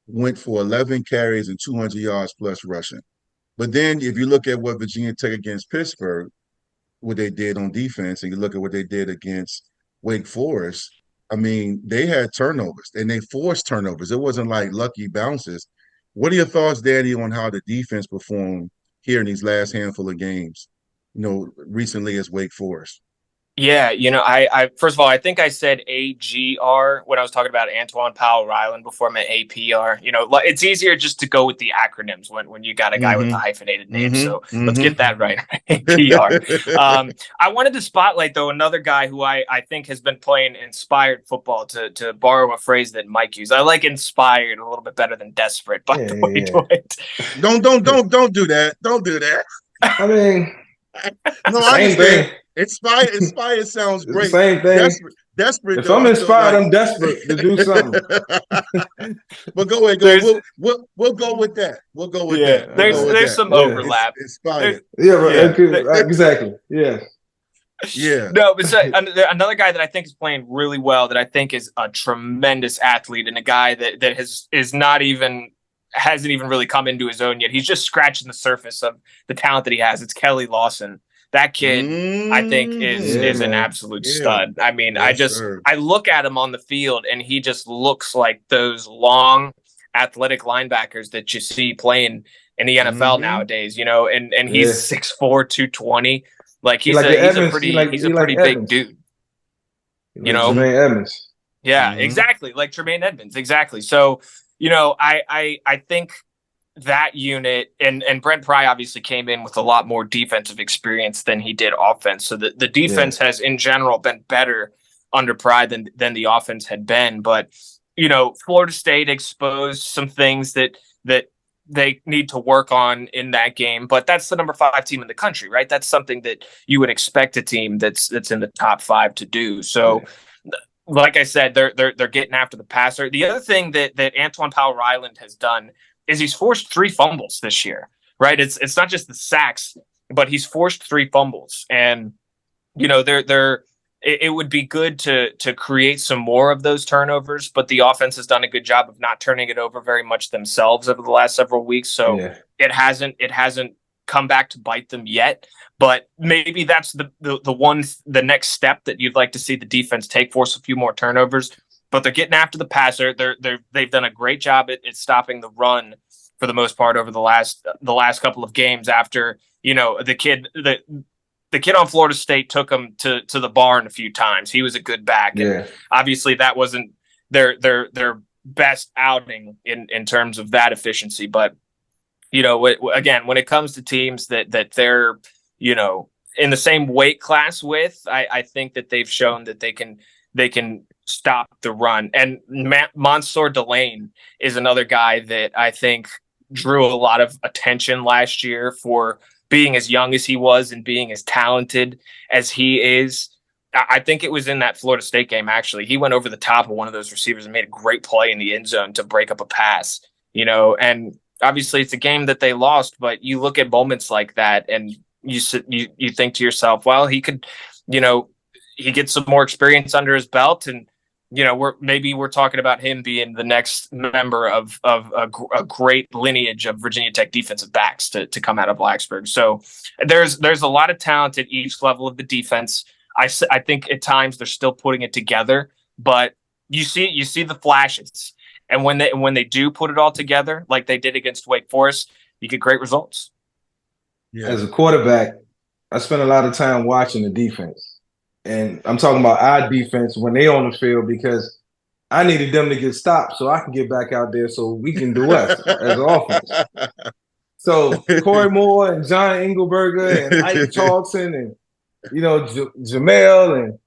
went for 11 carries and 200 yards plus rushing. But then if you look at what Virginia Tech against Pittsburgh, what they did on defense, and you look at what they did against Wake Forest, I mean, they had turnovers and they forced turnovers. It wasn't like lucky bounces. What are your thoughts, Danny, on how the defense performed here in these last handful of games, you know, recently as Wake Forest? Yeah, you know, I first of all, I think I said AGR when I was talking about Antoine Powell Ryland before I meant APR. You know, it's easier just to go with the acronyms when you got a guy with a hyphenated name. So let's get that right. APR. I wanted to spotlight, though, another guy who I think has been playing inspired football, to borrow a phrase that Mike used. I like inspired a little bit better than desperate, by the way, Dwight. Don't do that. Don't do that. I mean, no, I understand. Inspired sounds great. Same thing. Desperate. If I'm inspired, I'm desperate to do something. But go ahead. We'll go with that. We'll go with that. There's some overlap. Inspired. Exactly. Yeah. Yeah. No, but another guy that I think is playing really well, that I think is a tremendous athlete, and a guy that hasn't even really come into his own yet. He's just scratching the surface of the talent that he has. It's Kelly Lawson. That kid, I think, is an absolute stud. I mean, I look at him on the field, and he just looks like those long, athletic linebackers that you see playing in the NFL nowadays. You know, and he's 6'4", 220. Like he's a pretty big dude. You know, Tremaine Edmonds. Yeah, exactly. Like Tremaine Edmonds, exactly. So, you know, I think that unit, and Brent Pry obviously came in with a lot more defensive experience than he did offense. So the defense has in general been better under Pry than the offense had been. But, you know, Florida State exposed some things that they need to work on in that game, but that's the number 5 team in the country, right? That's something that you would expect a team that's in the top 5 to do. So, like I said, they're getting after the passer. The other thing that Antoine Powell-Ryland has done is he's forced 3 fumbles this year, right? It's not just the sacks, but he's forced 3 fumbles, and you know it would be good to create some more of those turnovers, but the offense has done a good job of not turning it over very much themselves over the last several weeks. So it hasn't come back to bite them yet, but maybe that's the next step that you'd like to see the defense take, force a few more turnovers. But they're getting after the passer. They've done a great job at stopping the run for the most part over the last couple of games. After, you know, the kid on Florida State took him to the barn a few times. He was a good back, and obviously that wasn't their best outing in terms of that efficiency. But you know, again, when it comes to teams that they're, you know, in the same weight class with, I think that they've shown that they can stop the run. And Mansour Delane is another guy that I think drew a lot of attention last year for being as young as he was and being as talented as he is. I think it was in that Florida State game, actually. He went over the top of one of those receivers and made a great play in the end zone to break up a pass, you know, and obviously it's a game that they lost, but you look at moments like that and you think to yourself, well, he could, you know, he gets some more experience under his belt, and you know, we're talking about him being the next member of a great lineage of Virginia Tech defensive backs to come out of Blacksburg. So there's a lot of talent at each level of the defense. I think at times they're still putting it together, but you see the flashes, and when they do put it all together, like they did against Wake Forest, you get great results. Yeah. As a quarterback, I spend a lot of time watching the defense. And I'm talking about our defense when they on the field, because I needed them to get stopped so I can get back out there so we can do us as an offense. So Corey Moore and John Engelberger and Ike Charlton and, you know, Jamel, and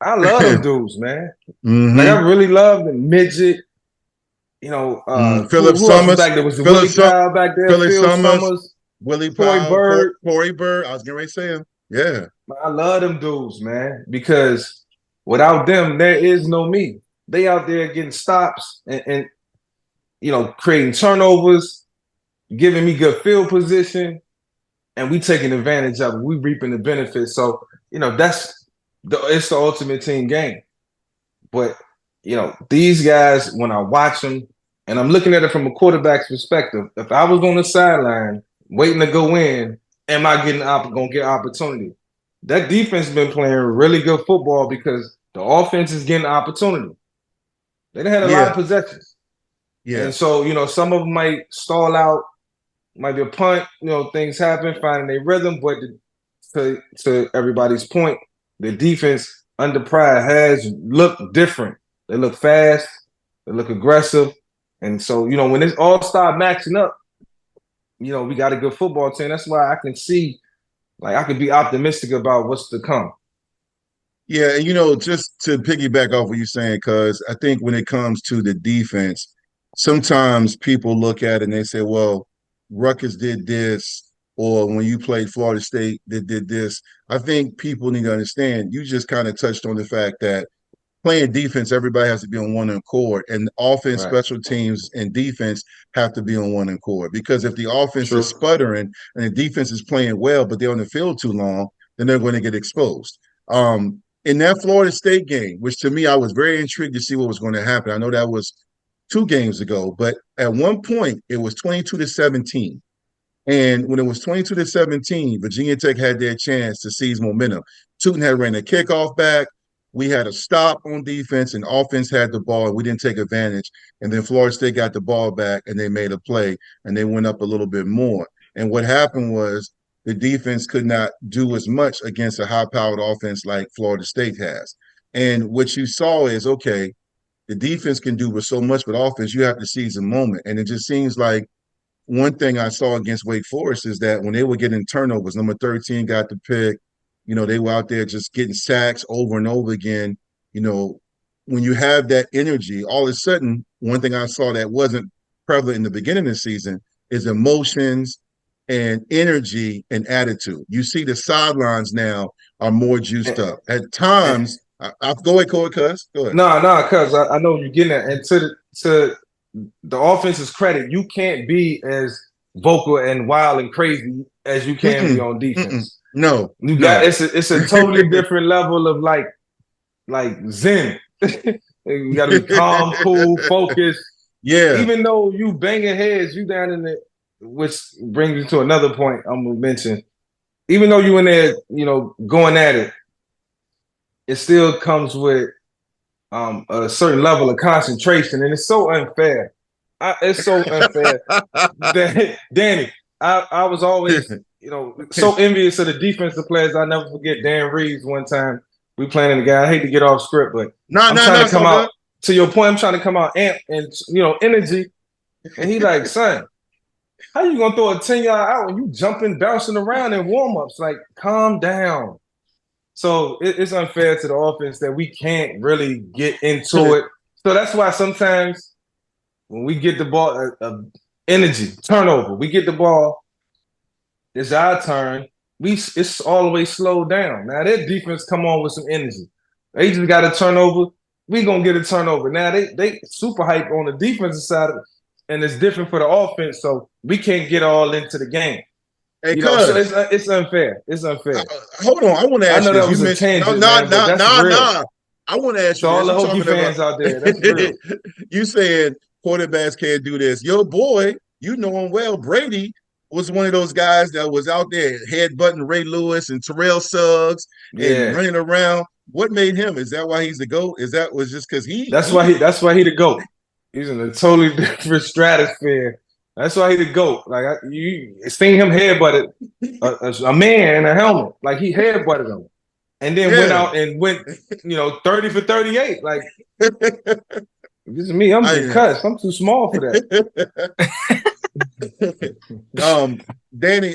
I love them dudes, man. Mm-hmm. Like I really love them. Midget, you know, Philip Summers. Back there was the Willie Powell back there. Philip Summers, Willie Powell, Corey Bird. I was getting ready to say him. Yeah. I love them dudes, man, because without them, there is no me. They out there getting stops and you know, creating turnovers, giving me good field position, and we taking advantage of it. We reaping the benefits. So, you know, it's the ultimate team game. But, you know, these guys, when I watch them, and I'm looking at it from a quarterback's perspective, if I was on the sideline waiting to go in, am I going to get opportunity? That defense has been playing really good football because the offense is getting opportunity. They done had a lot of possessions. Yeah. And so, you know, some of them might stall out, might be a punt, you know, things happen, finding their rhythm. But to everybody's point, the defense under Pride has looked different. They look fast, they look aggressive. And so, you know, when this all start matching up, you know, we got a good football team. That's why I can see, like, I could be optimistic about what's to come. Yeah, and, you know, just to piggyback off what you're saying, because I think when it comes to the defense, sometimes people look at it and they say, well, Rutgers did this, or when you played Florida State, they did this. I think people need to understand, you just kind of touched on the fact that playing defense, everybody has to be on one accord, and offense, special teams, and defense have to be on one accord. Because if the offense is sputtering and the defense is playing well, but they're on the field too long, then they're going to get exposed. In that Florida State game, which to me, I was very intrigued to see what was going to happen. I know that was 2 games ago, but at one point it was 22-17. And when it was 22-17, Virginia Tech had their chance to seize momentum. Tootin had ran a kickoff back. We had a stop on defense, and offense had the ball, and we didn't take advantage. And then Florida State got the ball back, and they made a play, and they went up a little bit more. And what happened was the defense could not do as much against a high-powered offense like Florida State has. And what you saw is, okay, the defense can do so much, but offense, you have to seize a moment. And it just seems like one thing I saw against Wake Forest is that when they were getting turnovers, number 13 got the pick. They were out there just getting sacks over and over again. When you have that energy, all of a sudden, one thing I saw that wasn't prevalent in the beginning of the season is emotions and energy and attitude. You see the sidelines now are more juiced up. At times, I go ahead, cuz. Go ahead. No, cuz I know you're getting that. And to the offense's credit, you can't be as vocal and wild and crazy as you can be on defense. No, it's a totally different level of like zen. You got to be calm, cool, focused. Yeah. Even though you banging heads, you down in it, which brings me to another point I'm gonna mention. Even though you in there, going at it, it still comes with a certain level of concentration, and it's so unfair. It's so unfair. Danny, I was always, so envious of the defensive players. I never forget Dan Reeves one time. We playing the guy. I hate to get off script, but I'm trying to come out to your point. I'm trying to come out and energy. And he like, son, how you gonna throw a 10-yard out when you jumping, bouncing around in warm-ups? Like, calm down. So it's unfair to the offense that we can't really get into it. So that's why sometimes when we get the ball, energy, turnover, we get the ball, it's our turn. It's always slowed down. Now their defense come on with some energy. They just got a turnover. We gonna get a turnover. Now they super hype on the defensive side of it, and it's different for the offense. So we can't get all into the game. Hey, so it's unfair. It's unfair. Hold on, I want to ask you. I know that was a tangent, nah. I want to ask you. To all the Hokie fans out there, that's real. You said quarterbacks can't do this. Your boy, you know him well, Brady was one of those guys that was out there headbutting Ray Lewis and Terrell Suggs and running around. What made him? Is that why he's the GOAT? Was just because he? That's why he the GOAT. He's in a totally different stratosphere. That's why he the GOAT. Like you seen him headbutted a man in a helmet. Like he headbutted him, and then went out and went 30 for 38. Like this is me. I'm just cuss. I'm too small for that. Danny,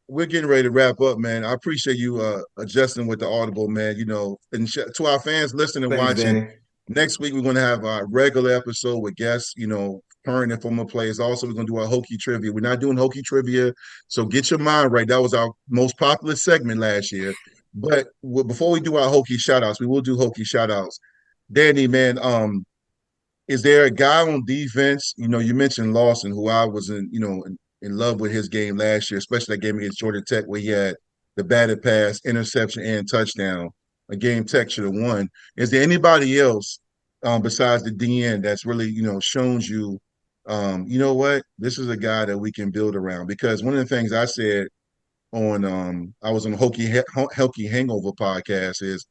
we're getting ready to wrap up, man. I appreciate you adjusting with the Audible, man. And to our fans listening and watching, Danny. Next week we're going to have our regular episode with guests, current and former players. Also, we're going to do our Hokey trivia. We're not doing Hokey trivia, so get your mind right. That was our most popular segment last year. But before we do our Hokey shout-outs, we will do Hokey shout-outs. Danny, man, is there a guy on defense? You mentioned Lawson, who I was in love with his game last year, especially that game against Georgia Tech where he had the batted pass, interception, and touchdown. A game Tech should have won. Is there anybody else besides the DN that's really, shown you, what? This is a guy that we can build around? Because one of the things I said on I was on Hokey Hangover podcast is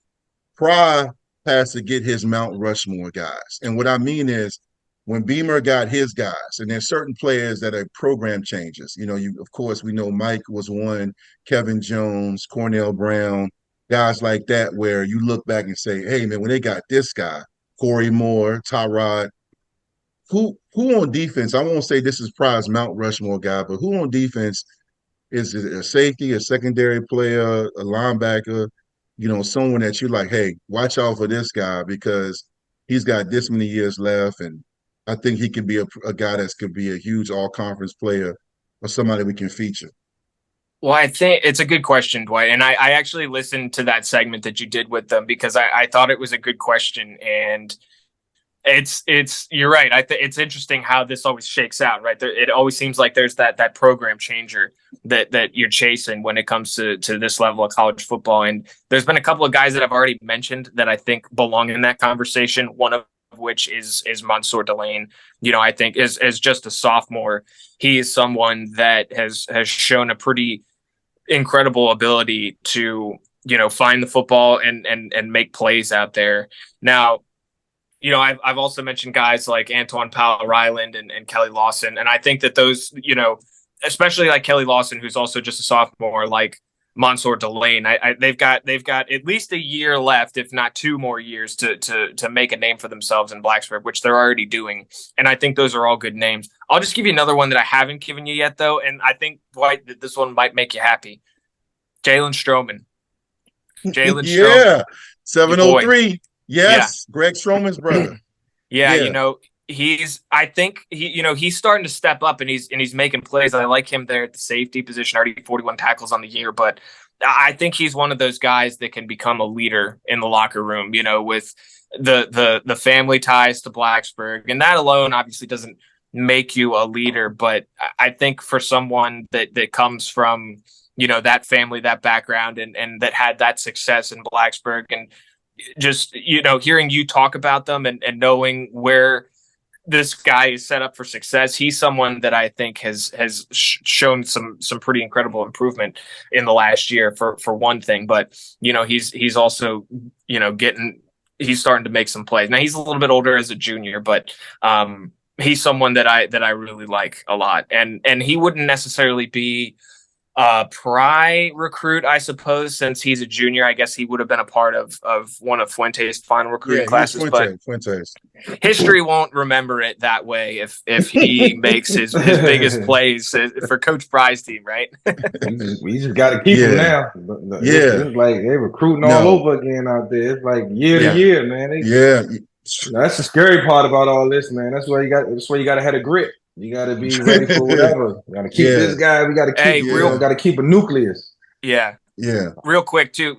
Pry has to get his Mount Rushmore guys. And what I mean is when Beamer got his guys, and there's certain players that are program changes. Of course, we know Mike was one, Kevin Jones, Cornell Brown, guys like that, where you look back and say, hey, man, when they got this guy, Corey Moore, Tyrod, who on defense, I won't say this is Pry's Mount Rushmore guy, but who on defense is a safety, a secondary player, a linebacker, someone that you're like, hey, watch out for this guy because he's got this many years left, and I think he could be a guy that could be a huge all-conference player or somebody we can feature. Well, I think it's a good question, Dwight. And I actually listened to that segment that you did with them because I thought it was a good question. And you're right. It's interesting how this always shakes out, right? It always seems like there's that program changer that you're chasing when it comes to this level of college football. And there's been a couple of guys that I've already mentioned that I think belong in that conversation. One of which is Mansour Delane. I think is just a sophomore. He is someone that has shown a pretty incredible ability to, find the football and make plays out there. Now, I've also mentioned guys like Antoine Powell-Ryland and Kelly Lawson. And I think that those, especially like Kelly Lawson, who's also just a sophomore, like Mansour Delane. They've got at least a year left, if not 2 more years, to make a name for themselves in Blacksburg, which they're already doing. And I think those are all good names. I'll just give you another one that I haven't given you yet, though, and I think, Dwight, that this one might make you happy. Jalen Stroman. Jalen Stroman. 703. Yes, Greg Stroman's brother. Yeah, I think he's starting to step up and he's making plays. I like him there at the safety position, already 41 tackles on the year, but I think he's one of those guys that can become a leader in the locker room, with the family ties to Blacksburg. And that alone obviously doesn't make you a leader, but I think for someone that comes from, that family, that background, and that had that success in Blacksburg, and just, hearing you talk about them and knowing where this guy is set up for success, he's someone that I think has shown some pretty incredible improvement in the last year for one thing. But, he's also, he's starting to make some plays. Now he's a little bit older as a junior, but he's someone that I really like a lot. And he wouldn't necessarily be Pry recruit, I suppose, since he's a junior. I guess he would have been a part of one of Fuente's final recruiting classes. Fuentes. History won't remember it that way if he makes his biggest plays for Coach Pry's team, right? we just got to keep him now. It's like they're recruiting all over again out there. It's like year to year, man. That's the scary part about all this, man. That's why you got to have a grit. You got to be ready for whatever. You got to keep this guy. We got to keep. Got to keep a nucleus. Yeah. Real quick too,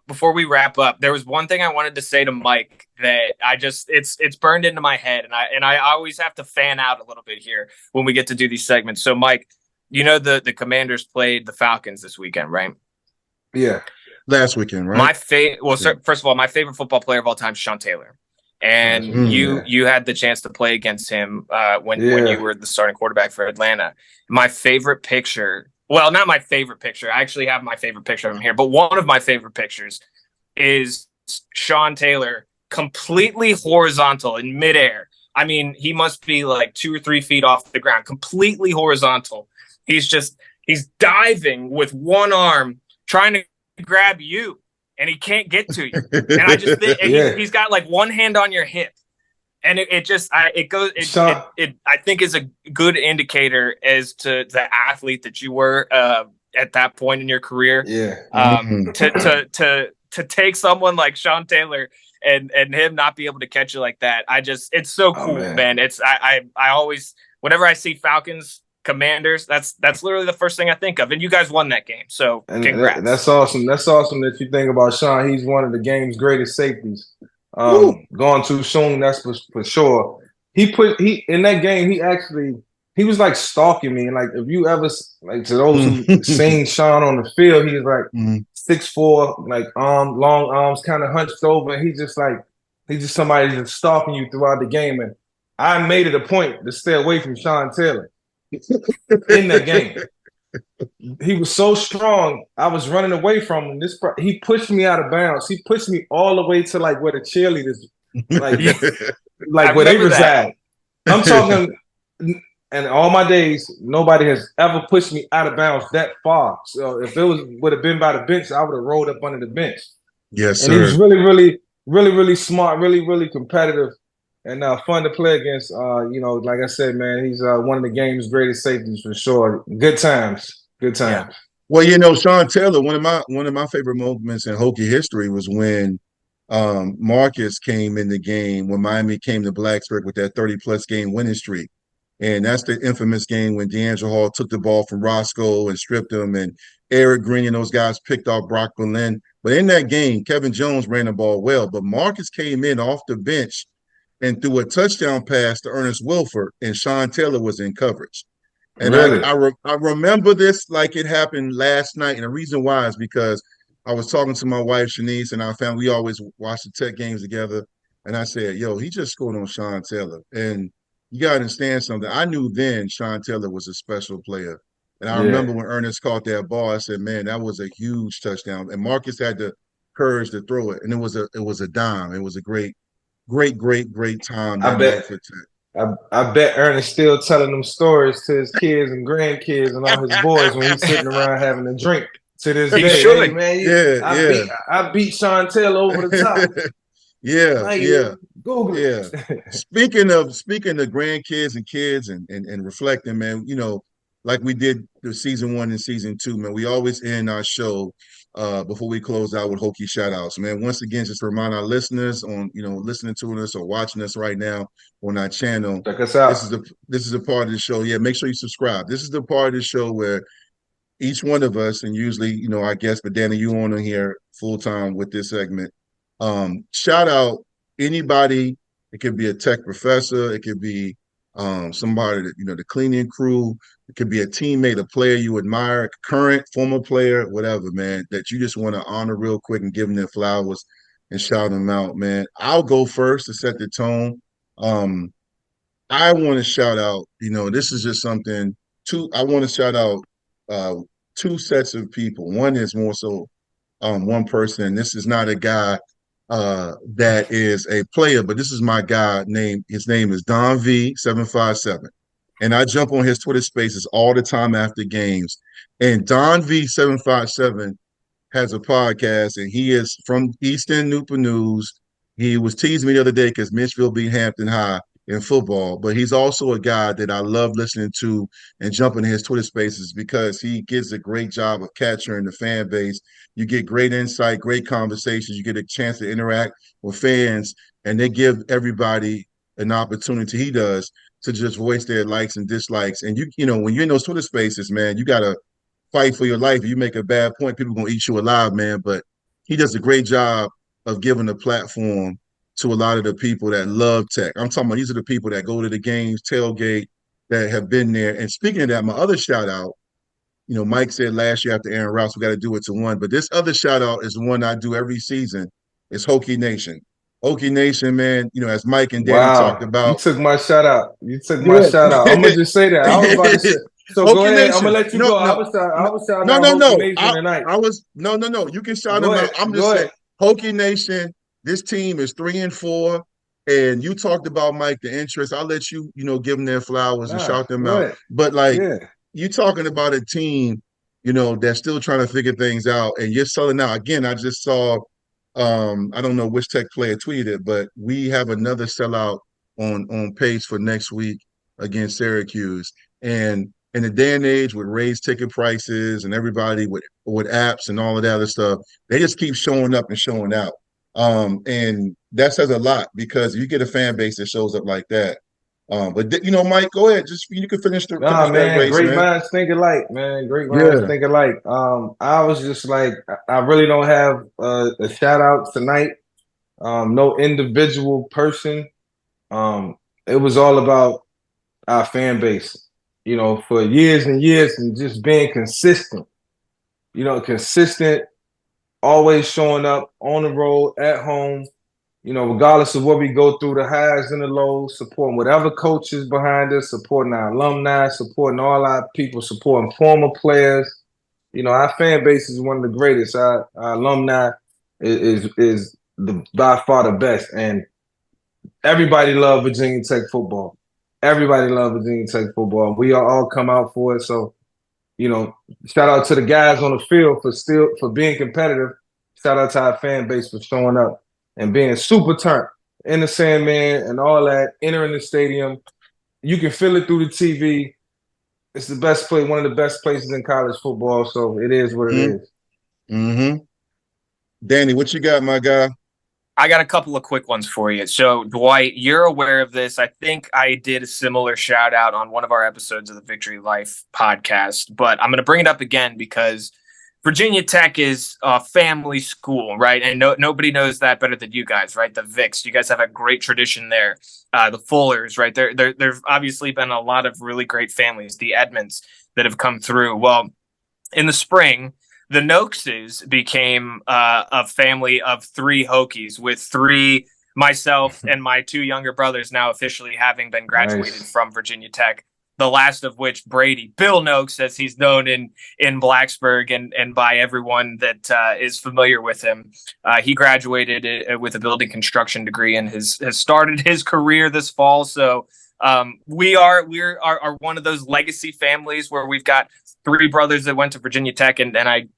before we wrap up, there was one thing I wanted to say to Mike that it's burned into my head, and I always have to fan out a little bit here when we get to do these segments. So, Mike, the Commanders played the Falcons this weekend, right? Yeah, last weekend, right? First of all, my favorite football player of all time is Sean Taylor. And you had the chance to play against him when you were the starting quarterback for Atlanta. My favorite picture, well, not my favorite picture. I actually have my favorite picture of him here, but one of my favorite pictures is Sean Taylor completely horizontal in midair. I mean, he must be like 2 or 3 feet off the ground, completely horizontal. He's diving with one arm, trying to grab you. And he can't get to you. And I just think he's got like one hand on your hip. And I think is a good indicator as to the athlete that you were at that point in your career. To take someone like Sean Taylor and him not be able to catch you like that. It's so cool, man. I always, whenever I see Falcons Commanders, that's literally the first thing I think of. And you guys won that game, so congrats. That's awesome. That's awesome that you think about Sean. He's one of the game's greatest safeties. Gone too soon, that's for sure. He in that game, he was like stalking me. And like, if you ever, like, to those who seen Sean on the field, he was like 6'4", like long arms, kind of hunched over. And he's just somebody just stalking you throughout the game. And I made it a point to stay away from Sean Taylor in that game. He was so strong. I was running away from him. He pushed me out of bounds. He pushed me all the way to like where the cheerleaders, like where they reside. I'm talking, and all my days, nobody has ever pushed me out of bounds that far. So if it would have been by the bench, I would have rolled up under the bench. Yes, sir. And he was really, really, really, really smart, really, really competitive. And fun to play against. Like I said, man, he's one of the game's greatest safeties for sure. Good times. Yeah. Well, Sean Taylor, one of my favorite moments in Hokie history was when Marcus came in the game, when Miami came to Blacksburg with that 30-plus game winning streak. And that's the infamous game when D'Angelo Hall took the ball from Roscoe and stripped him, and Eric Green and those guys picked off Brock Berlin. But in that game, Kevin Jones ran the ball well, but Marcus came in off the bench and threw a touchdown pass to Ernest Wilford, and Sean Taylor was in coverage. And really? I remember this like it happened last night, and the reason why is because I was talking to my wife, Shanice, and our family. We always watch the Tech games together, and I said, yo, he just scored on Sean Taylor. And you got to understand something. I knew then Sean Taylor was a special player. And I remember when Ernest caught that ball, I said, man, that was a huge touchdown. And Marcus had the courage to throw it, and it was a dime. It was a great time. I bet Ernest still telling them stories to his kids and grandkids and all his boys when he's sitting around having a drink, To this He day, should. hey, man, I beat Chantel over the top. Yeah. Google it. Speaking of grandkids and kids and reflecting, man, like we did the season 1 and season 2, man, we always end our show before we close out with Hokey shout outs, man. Once again, just to remind our listeners on, listening to us or watching us right now on our channel. Check us out. This is a part of the show. Yeah, make sure you subscribe. This is the part of the show where each one of us, and usually, I guess, but Danny, you on here full time with this segment. Shout out anybody. It could be a tech professor. It could be somebody that, the cleaning crew. It could be a teammate, a player you admire, current, former player, whatever, man, that you just want to honor real quick and give them their flowers and shout them out, man. I'll go first to set the tone. I want to shout out, this is just something, I want to shout out two sets of people. One is more so one person, and this is not a guy that is a player, but this is my guy his name is Don V757. And I jump on his Twitter spaces all the time after games. And Don V757 has a podcast, and he is from Eastern Newport News. He was teasing me the other day because Mitchville beat Hampton High in football, but he's also a guy that I love listening to and jumping in his Twitter spaces because he gives a great job of capturing the fan base. You get great insight, great conversations. You get a chance to interact with fans, and they give everybody an opportunity. He does to just voice their likes and dislikes. And when you're in those Twitter spaces, man, you gotta fight for your life. If you make a bad point, people are gonna eat you alive, man. But he does a great job of giving a platform to a lot of the people that love tech. I'm talking about these are the people that go to the games, tailgate, that have been there. And speaking of that, my other shout out, Mike said last year after Aaron Rouse, we got to do it to one. But this other shout out is the one I do every season. It's Hokey Nation. Hokey Nation, man, as Mike and Danny talked about. You took my shout out. I'm going to just say that. I was about to say. So Hokey go ahead. Nation. I'm going to let you go. I was shouting out Hokey Nation tonight. No. You can shout them out. I'm just saying, Hokey Nation, this team is 3-4. And you talked about, Mike, the interest. I'll let you, give them their flowers and shout them out. But you talking about a team, that's still trying to figure things out, and you're selling out. Again, I just saw, I don't know which tech player tweeted it, but we have another sellout on pace for next week against Syracuse. And in the day and age with raised ticket prices and everybody with apps and all of that other stuff, they just keep showing up and showing out. And that says a lot because you get a fan base that shows up like that. But Mike, go ahead. Just you can finish the race, great minds think alike, man. Great minds think alike. I was just like, I really don't have a shout out tonight. No individual person. It was all about our fan base. For years and years, and just being consistent. Consistent, always showing up on the road, at home. Regardless of what we go through, the highs and the lows, supporting whatever coach is behind us, supporting our alumni, supporting all our people, supporting former players. Our fan base is one of the greatest. Our alumni is by far the best. And everybody loves Virginia Tech football. Everybody loves Virginia Tech football. We all come out for it. So, shout out to the guys on the field for being competitive. Shout out to our fan base for showing up and being super turned in the Sandman and all that, entering the stadium. You can feel it through the TV. It's the best place, one of the best places in college football. So it is what it is. Mm-hmm. Danny, what you got, my guy? I got a couple of quick ones for you. So, Dwight, you're aware of this. I think I did a similar shout out on one of our episodes of the Victory Life podcast, but I'm going to bring it up again because Virginia Tech is a family school, right? And nobody knows that better than you guys, right? The Vicks, you guys have a great tradition there. The Fullers, right? There've obviously been a lot of really great families, the Edmonds that have come through. Well, in the spring, the Nokeses became a family of 3 Hokies, with 3, myself and my 2 younger brothers now officially having been graduated from Virginia Tech. The last of which, Brady, Bill Nokes, as he's known in Blacksburg and by everyone that is familiar with him. He graduated with a building construction degree and has started his career this fall. So we are one of those legacy families where we've got 3 brothers that went to Virginia Tech, and I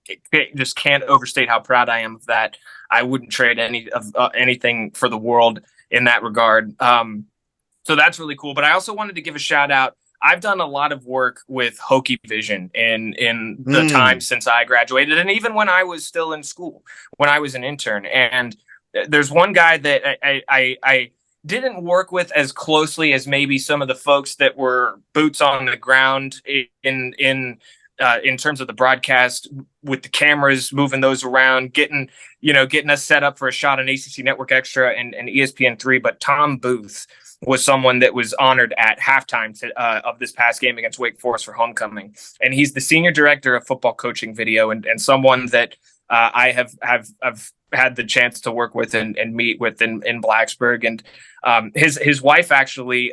just can't overstate how proud I am of that. I wouldn't trade anything for the world in that regard. So that's really cool. But I also wanted to give a shout out. I've done a lot of work with Hokey Vision in the time since I graduated, and even when I was still in school, when I was an intern. And there's one guy that I didn't work with as closely as maybe some of the folks that were boots on the ground in terms of the broadcast, with the cameras, moving those around, getting us set up for a shot on ACC Network Extra and ESPN3. But Tom Booth was someone that was honored at halftime of this past game against Wake Forest for homecoming. And he's the senior director of football coaching video, and someone that I have had the chance to work with and meet with in Blacksburg. And his wife, actually,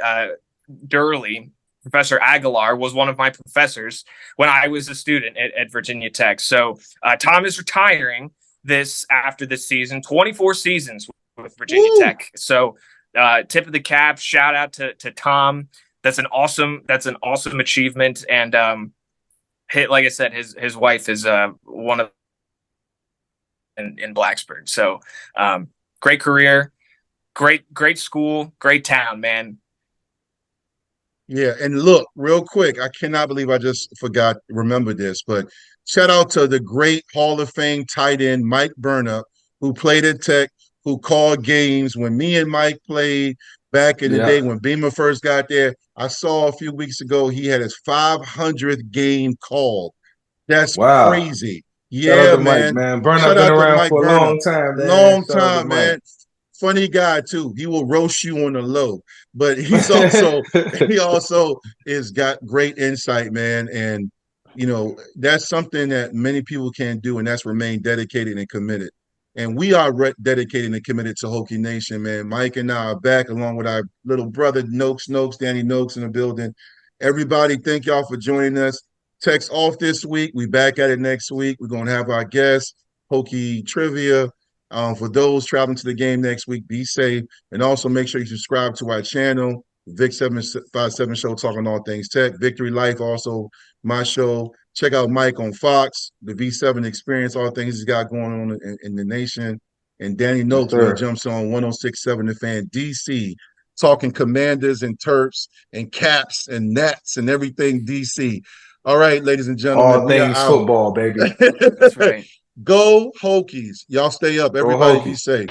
Durley, Professor Aguilar, was one of my professors when I was a student at Virginia Tech. So Tom is retiring after this season, 24 seasons with Virginia Tech. So tip of the cap, shout out to Tom. That's an awesome achievement. And like I said, his wife is one of in Blacksburg. So great career, great school, great town, man. Yeah, and look, real quick, I cannot believe I just remember this, but shout out to the great Hall of Fame tight end Mike Burnup, who played at Tech, who called games when me and Mike played back in the day when Beamer first got there. I saw a few weeks ago he had his 500th game called. That's crazy. Yeah, man. Burnup been around for a long time, man. Long time, man. Funny guy too. He will roast you on the low, but he's also he also is got great insight, man. And that's something that many people can't do, and that's remain dedicated and committed. And we are dedicated and committed to Hokie Nation, man. Mike and I are back along with our little brother Nokes Notes, Danny Nokes in the building. Everybody, thank y'all for joining us. Tech's off this week. We back at it next week. We're gonna have our guests, Hokie trivia. For those traveling to the game next week, be safe. And also make sure you subscribe to our channel, VICK757 Show, talking all things tech. Victory Life, also my show. Check out Mike on Fox, the V7 Experience, all things he's got going on in the nation. And Danny Notes jumps on 106.7 The Fan DC, talking Commanders and Terps and Caps and Nats and everything DC. All right, ladies and gentlemen. All things football, baby. That's right. Go Hokies. Y'all stay up. Everybody be safe.